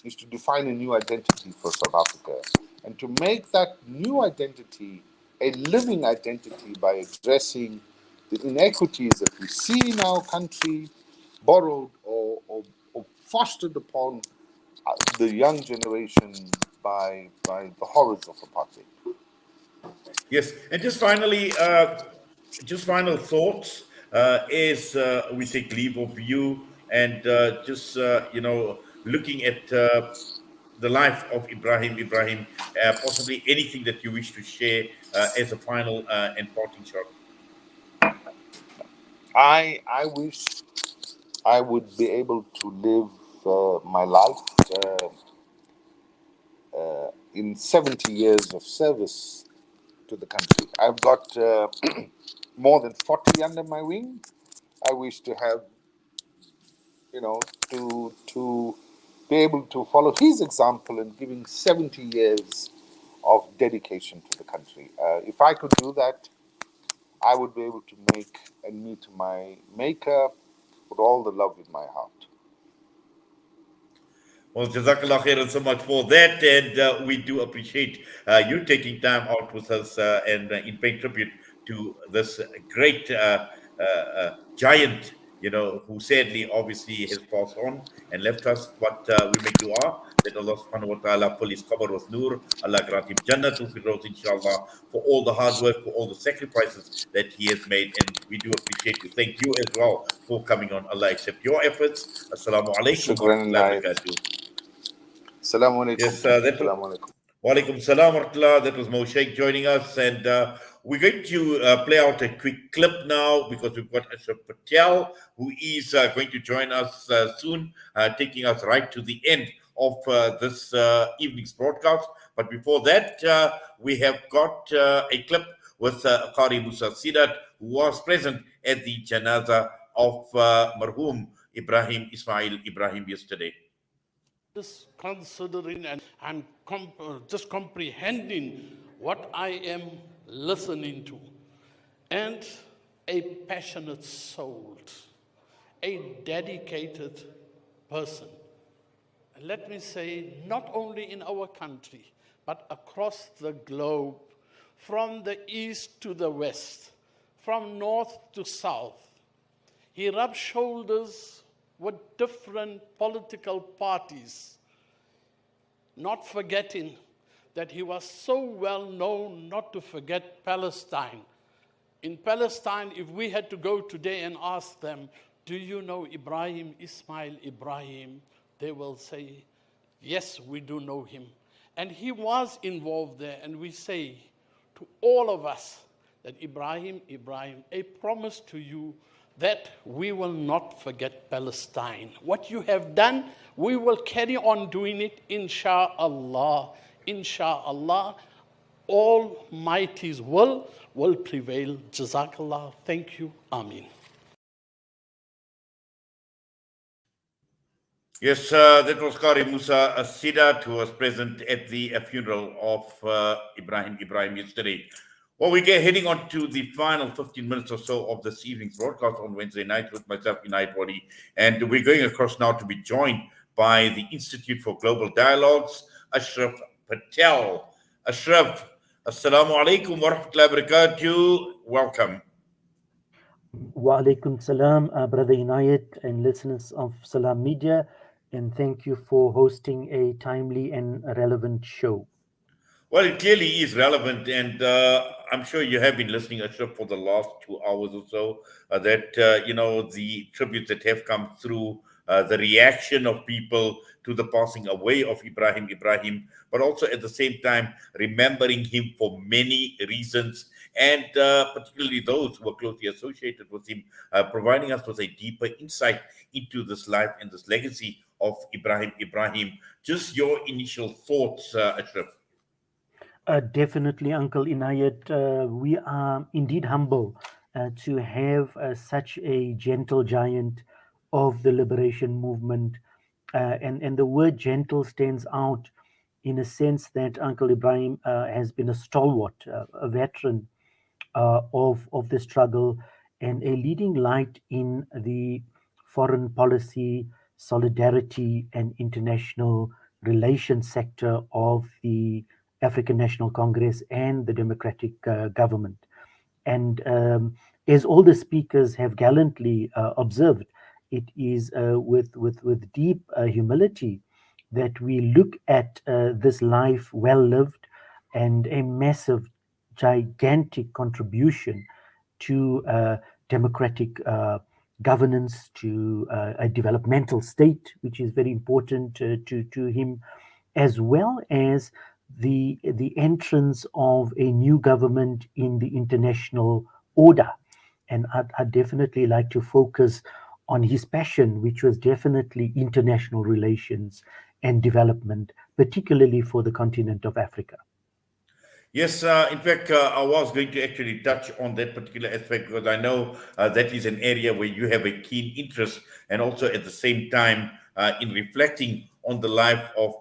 T: is to define a new identity for South Africa and to make that new identity a living identity by addressing the inequities that we see in our country, borrowed or fostered upon the young generation by the horrors of apartheid.
A: Yes, and just finally, just final thoughts as we take leave of you and just looking at the life of Ebrahim Ebrahim, possibly anything that you wish to share as a final and parting shot.
T: I wish I would be able to live my life in 70 years of service to the country. I've got more than 40 under my wing. I wish to have, to be able to follow his example in giving 70 years of dedication to the country. If I could do that, I would be able to make and meet my maker with all the love in my heart.
A: Well, Jazakallah khairan so much for that. And we do appreciate you taking time out with us and in paying tribute to this great giant, who sadly, obviously, has passed on and left us. But we make dua that Allah subhanahu wa ta'ala fill his qabr with nur. Allah grant him Jannatul Firdaus, inshallah, for all the hard work, for all the sacrifices that he has made. And we do appreciate you. Thank you as well for coming on. Allah accept your efforts. Assalamu alaikum wa rahmatullahi wa barakatuh.
T: Assalamu alaikum.
A: Yes, wa alaikum salam wa rahmatullah. That was Mo Sheikh joining us, and we're going to play out a quick clip now because we've got Ashraf Patel who is going to join us soon, taking us right to the end of this evening's broadcast. But before that, we have got a clip with Qari Musa Sidat, who was present at the janaza of marhum Ebrahim Ismail Ebrahim yesterday.
U: Just considering and just comprehending what I am listening to, and a passionate soul, a dedicated person. And let me say, not only in our country, but across the globe, from the east to the west, from north to south. He rubbed shoulders with different political parties, not forgetting that he was so well known not to forget Palestine. In Palestine, if we had to go today and ask them, do you know Ebrahim Ismail Ebrahim? They will say, yes, we do know him. And he was involved there, and we say to all of us that Ebrahim Ebrahim, a promise to you that we will not forget Palestine. What you have done, we will carry on doing it, insha'Allah. Insha'Allah, Almighty's will prevail. Jazakallah. Thank you. Ameen.
A: Yes, that was Qari Musa Sidat, who was present at the funeral of Ebrahim Ebrahim yesterday. Well, we get heading on to the final 15 minutes or so of this evening's broadcast on Wednesday night with myself, Inayat Wadi. And we're going across now to be joined by the Institute for Global Dialogues, Ashraf Patel. Ashraf, assalamu alaikum wa rahmatullahi wa barakatuh. Welcome.
V: Wa alaikum salam, Brother Inayat and listeners of Salam Media. And thank you for hosting a timely and relevant show.
A: Well, it clearly is relevant, and I'm sure you have been listening, Ashraf, for the last 2 hours or so. The tributes that have come through, the reaction of people to the passing away of Ebrahim Ebrahim, but also at the same time remembering him for many reasons, and particularly those who are closely associated with him, providing us with a deeper insight into this life and this legacy of Ebrahim Ebrahim. Just your initial thoughts, Ashraf.
V: Definitely, Uncle Inayat. We are indeed humble to have such a gentle giant of the liberation movement. And the word gentle stands out in a sense that Uncle Ibrahim has been a stalwart, a veteran of the struggle, and a leading light in the foreign policy, solidarity, and international relations sector of the African National Congress and the democratic government. And as all the speakers have gallantly observed, it is with deep humility that we look at this life well lived and a massive, gigantic contribution to democratic governance, to a developmental state, which is very important to him, as well as the entrance of a new government in the international order. And I'd definitely like to focus on his passion, which was definitely international relations and development, particularly for the continent of Africa.
A: Yes, in fact, I was going to actually touch on that particular aspect because I know that is an area where you have a keen interest, and also at the same time in reflecting on the life of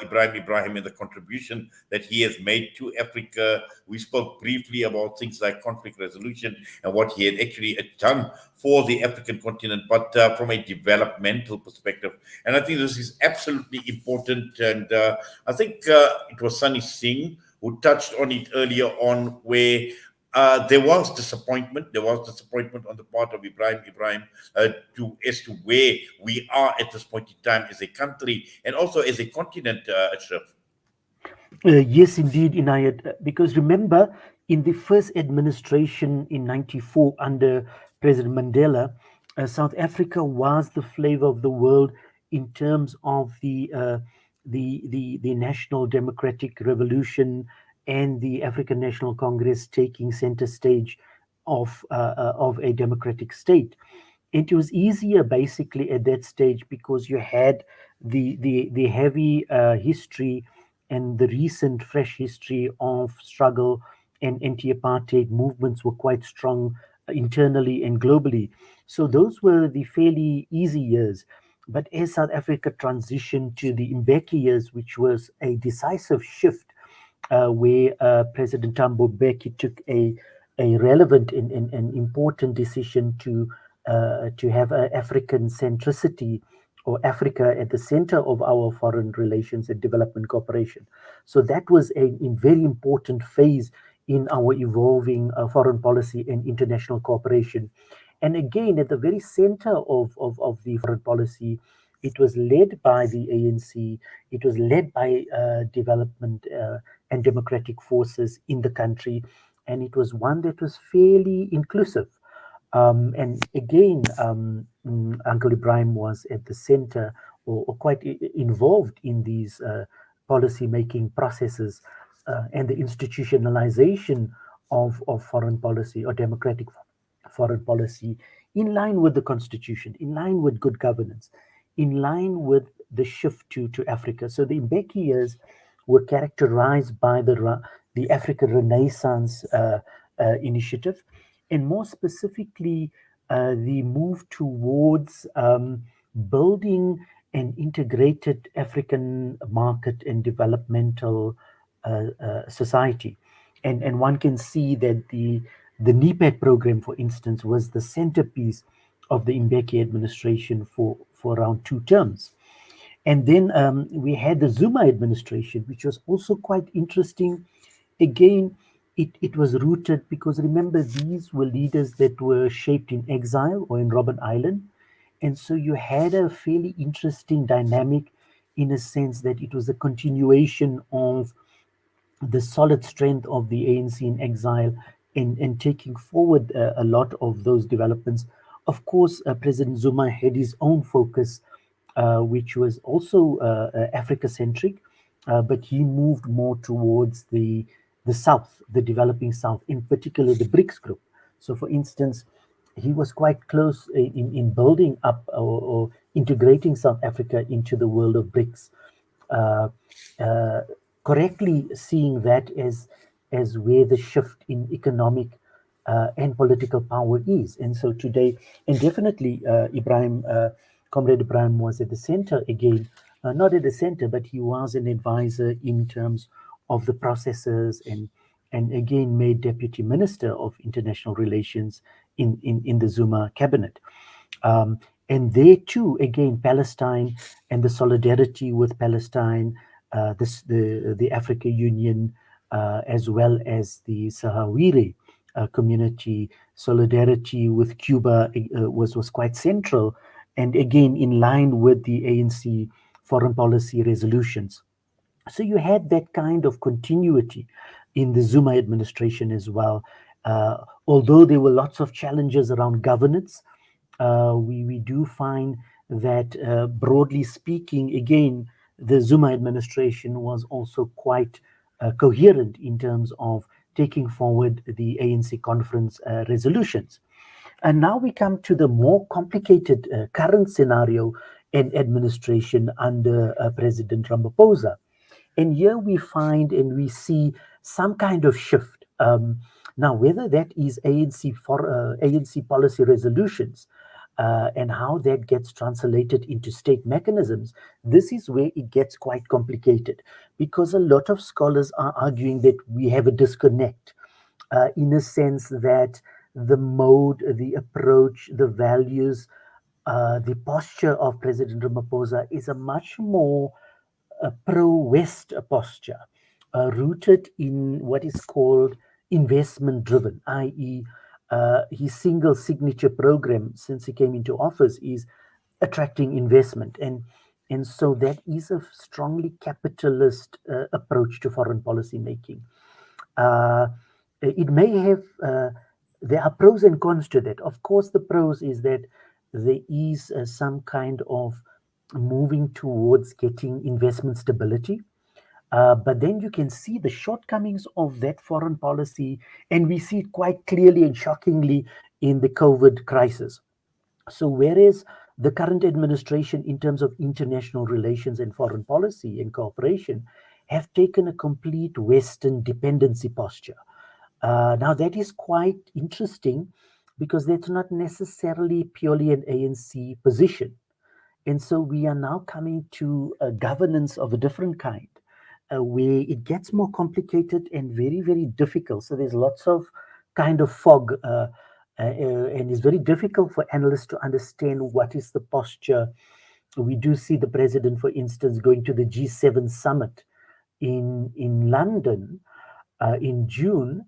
A: Ebrahim Ebrahim and the contribution that he has made to Africa. We spoke briefly about things like conflict resolution and what he had actually done for the African continent, but from a developmental perspective. And I think this is absolutely important. And I think it was Sunny Singh who touched on it earlier on, where there was disappointment. There was disappointment on the part of Ebrahim Ebrahim as to where we are at this point in time as a country and also as a continent, Ashraf.
V: Yes, indeed, Inayat. Because remember, in the first administration in '94 under President Mandela, South Africa was the flavor of the world in terms of the National Democratic Revolution and the African National Congress taking center stage of a democratic state. It was easier basically at that stage because you had the heavy history and the recent fresh history of struggle and anti-apartheid movements were quite strong internally and globally. So those were the fairly easy years. But as South Africa transitioned to the Mbeki years, which was a decisive shift, where President Thabo Mbeki took a relevant and important decision to have African centricity or Africa at the center of our foreign relations and development cooperation. So that was a very important phase in our evolving foreign policy and international cooperation. And again, at the very center of the foreign policy, it was led by the ANC, it was led by development and democratic forces in the country, and it was one that was fairly inclusive. And again, Uncle Ibrahim was at the center or quite involved in these policy making processes and the institutionalization of foreign policy or democratic foreign policy in line with the constitution, in line with good governance, in line with the shift to Africa. So the Mbeki years were characterized by the African Renaissance initiative, and more specifically, the move towards building an integrated African market and developmental society. And one can see that the NEPAD program, for instance, was the centerpiece of the Mbeki administration for around 2 terms. And then we had the Zuma administration, which was also quite interesting. Again, it was rooted because remember, these were leaders that were shaped in exile or in Robben Island. And so you had a fairly interesting dynamic in a sense that it was a continuation of the solid strength of the ANC in exile and taking forward a lot of those developments. Of course, President Zuma had his own focus, which was also Africa-centric, but he moved more towards the South, the developing South, in particular the BRICS group. So, for instance, he was quite close in building up or integrating South Africa into the world of BRICS. Uh, uh, Correctly seeing that as where the shift in economic and political power is. And so today, and definitely Ebrahim, Comrade Ebrahim was at the center again, not at the center, but he was an advisor in terms of the processes and again made deputy minister of international relations in the Zuma cabinet. And there too, again, Palestine and the solidarity with Palestine, the Africa Union, as well as the Sahrawiri community, solidarity with Cuba was quite central, and again in line with the ANC foreign policy resolutions. So you had that kind of continuity in the Zuma administration as well. Although there were lots of challenges around governance, we do find that, broadly speaking, again, the Zuma administration was also quite coherent in terms of taking forward the ANC conference resolutions. And now we come to the more complicated current scenario and administration under President Ramaphosa. And here we find and we see some kind of shift. Now, whether that is ANC policy resolutions and how that gets translated into state mechanisms, this is where it gets quite complicated, because a lot of scholars are arguing that we have a disconnect in a sense that the mode, the approach, the values, the posture of President Ramaphosa is a much more pro-West posture, rooted in what is called investment-driven, i.e., his single signature program since he came into office is attracting investment, and so that is a strongly capitalist approach to foreign policy making. It may have there are pros and cons to that. Of course, the pros is that there is some kind of moving towards getting investment stability. But then you can see the shortcomings of that foreign policy, and we see it quite clearly and shockingly in the COVID crisis. So, whereas the current administration, in terms of international relations and foreign policy and cooperation, have taken a complete Western dependency posture. Now, that is quite interesting because that's not necessarily purely an ANC position. And so we are now coming to a governance of a different kind, where it gets more complicated and very, very difficult. So there's lots of kind of fog, and it's very difficult for analysts to understand what is the posture. We do see the president, for instance, going to the G7 summit in London in June,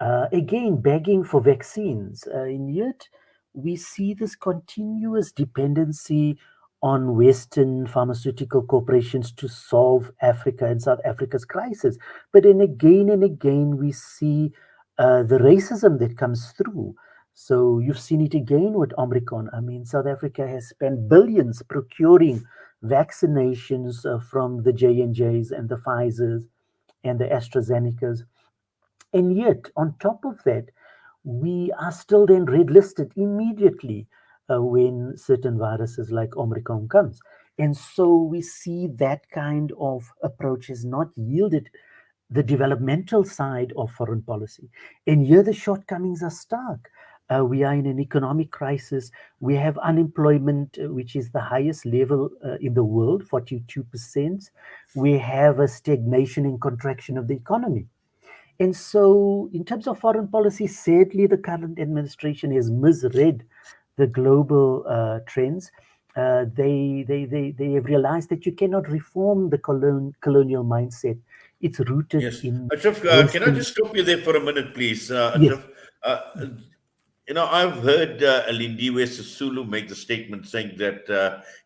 V: again begging for vaccines. And yet we see this continuous dependency on Western pharmaceutical corporations to solve Africa and South Africa's crisis. But then again and again, we see the racism that comes through. So you've seen it again with Omicron. I mean, South Africa has spent billions procuring vaccinations from the J&Js and the Pfizers and the AstraZenecas. And yet, on top of that, we are still then red listed immediately when certain viruses like Omicron comes. And so we see that kind of approach has not yielded the developmental side of foreign policy. And here the shortcomings are stark. We are in an economic crisis. We have unemployment, which is the highest level in the world, 42%. We have a stagnation and contraction of the economy. And so, in terms of foreign policy, sadly, the current administration has misread the global trends. They have realized that you cannot reform the colonial mindset. It's rooted
A: Yes.
V: in
A: Ashraf, can I just stop you there for a minute, please?
V: Yes.
A: Ashraf, I've heard Lindiwe Sisulu make the statement saying that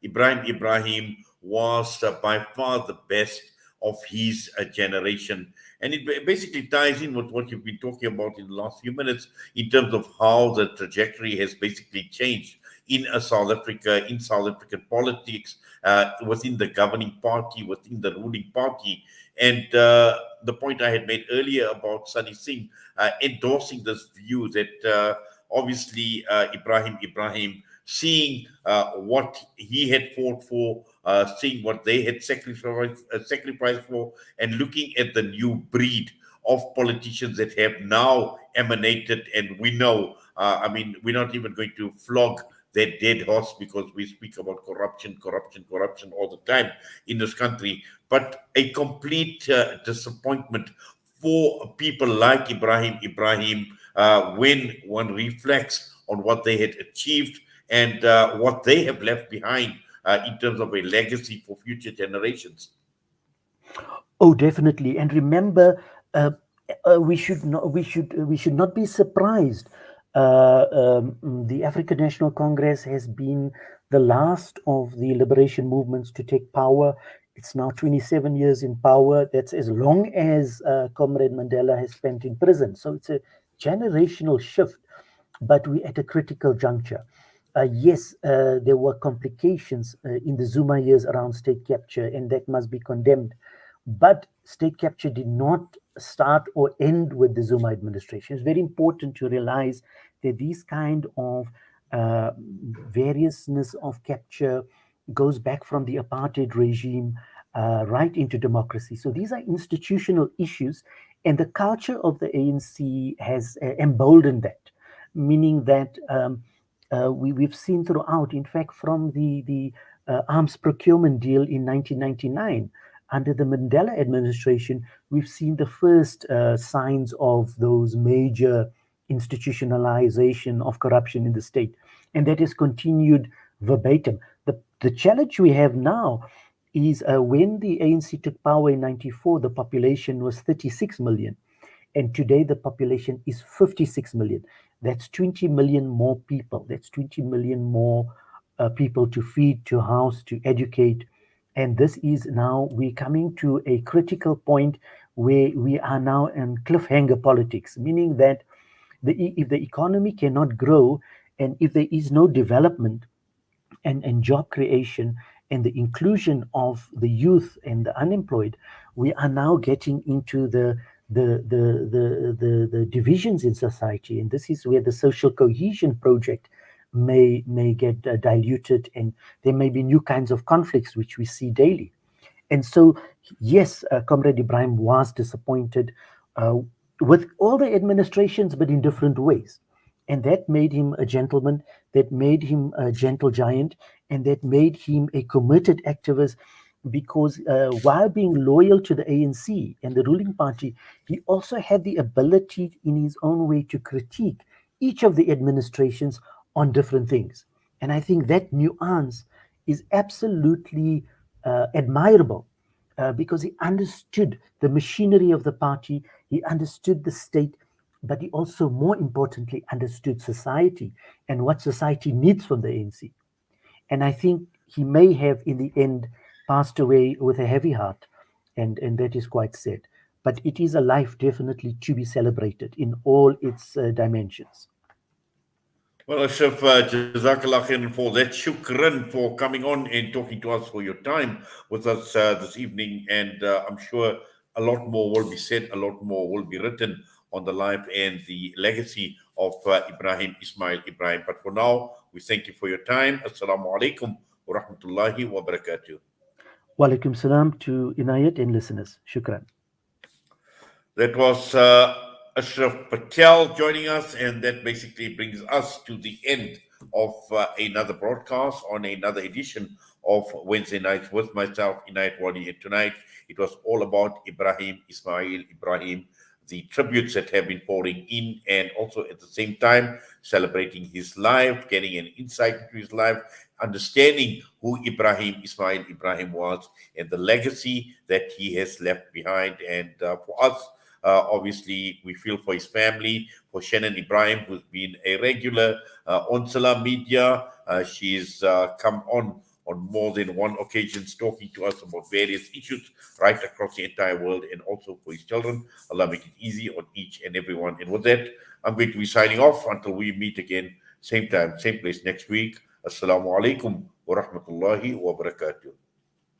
A: Ebrahim Ebrahim was by far the best of his generation. And it basically ties in with what you've been talking about in the last few minutes in terms of how the trajectory has basically changed in South Africa, in South African politics, within the governing party, within the ruling party. And the point I had made earlier about Sunny Singh endorsing this view that obviously Ebrahim Ebrahim, seeing what he had fought for, seeing what they had sacrificed for, and looking at the new breed of politicians that have now emanated. And we know, I mean, we're not even going to flog that dead horse because we speak about corruption all the time in this country. But a complete disappointment for people like Ebrahim Ebrahim when one reflects on what they had achieved and what they have left behind in terms of a legacy for future generations.
V: Oh, definitely. And remember, we should not be surprised. The African National Congress has been the last of the liberation movements to take power. It's now 27 years in power. That's as long as Comrade Mandela has spent in prison. So it's a generational shift, but we're at a critical juncture. Yes, there were complications in the Zuma years around state capture, and that must be condemned. But state capture did not start or end with the Zuma administration. It's very important to realize that these kind of variousness of capture goes back from the apartheid regime right into democracy. So these are institutional issues, and the culture of the ANC has emboldened that, meaning that we've seen throughout, in fact, from the arms procurement deal in 1999, under the Mandela administration, we've seen the first signs of those major institutionalization of corruption in the state. And that has continued verbatim. The challenge we have now is when the ANC took power in 94, the population was 36 million. And today the population is 56 million. That's 20 million more people. That's 20 million more people to feed, to house, to educate. And this is now, we're coming to a critical point where we are now in cliffhanger politics, meaning that if the economy cannot grow and if there is no development and job creation and the inclusion of the youth and the unemployed, we are now getting into the divisions in society. And this is where the social cohesion project may get diluted, and there may be new kinds of conflicts which we see daily. And so, yes, Comrade Ebrahim was disappointed with all the administrations, but in different ways. And that made him a gentleman, that made him a gentle giant, and that made him a committed activist, because while being loyal to the ANC and the ruling party, he also had the ability in his own way to critique each of the administrations on different things. And I think that nuance is absolutely admirable because he understood the machinery of the party, he understood the state, but he also, more importantly, understood society and what society needs from the ANC. And I think he may have, in the end, passed away with a heavy heart, and that is quite sad. But it is a life definitely to be celebrated in all its dimensions.
A: Well, Ashraf, Jazakallah khairan for that. Shukran for coming on and talking to us, for your time with us this evening. And I'm sure a lot more will be said, a lot more will be written on the life and the legacy of Ebrahim Ismail Ebrahim. But for now, we thank you for your time. Assalamu alaikum wa rahmatullahi wa barakatuh.
V: Wa alaikum salam to Inayat and listeners. Shukran.
A: That was Ashraf Patel joining us, and that basically brings us to the end of another broadcast on another edition of Wednesday Nights with myself, Inayat Wadi. And tonight it was all about Ebrahim Ismail Ebrahim, the tributes that have been pouring in, and also at the same time celebrating his life, getting an insight into his life, understanding who Ebrahim Ismail Ebrahim was and the legacy that he has left behind. And for us, obviously, we feel for his family, for Shannon Ebrahim, who's been a regular on Salam Media. She's come on on more than one occasions, talking to us about various issues right across the entire world, and also for his children. Allah make it easy on each and every one. And with that, I'm going to be signing off until we meet again, same time, same place next week. Assalamu alaikum wa rahmatullahi wa barakatuh.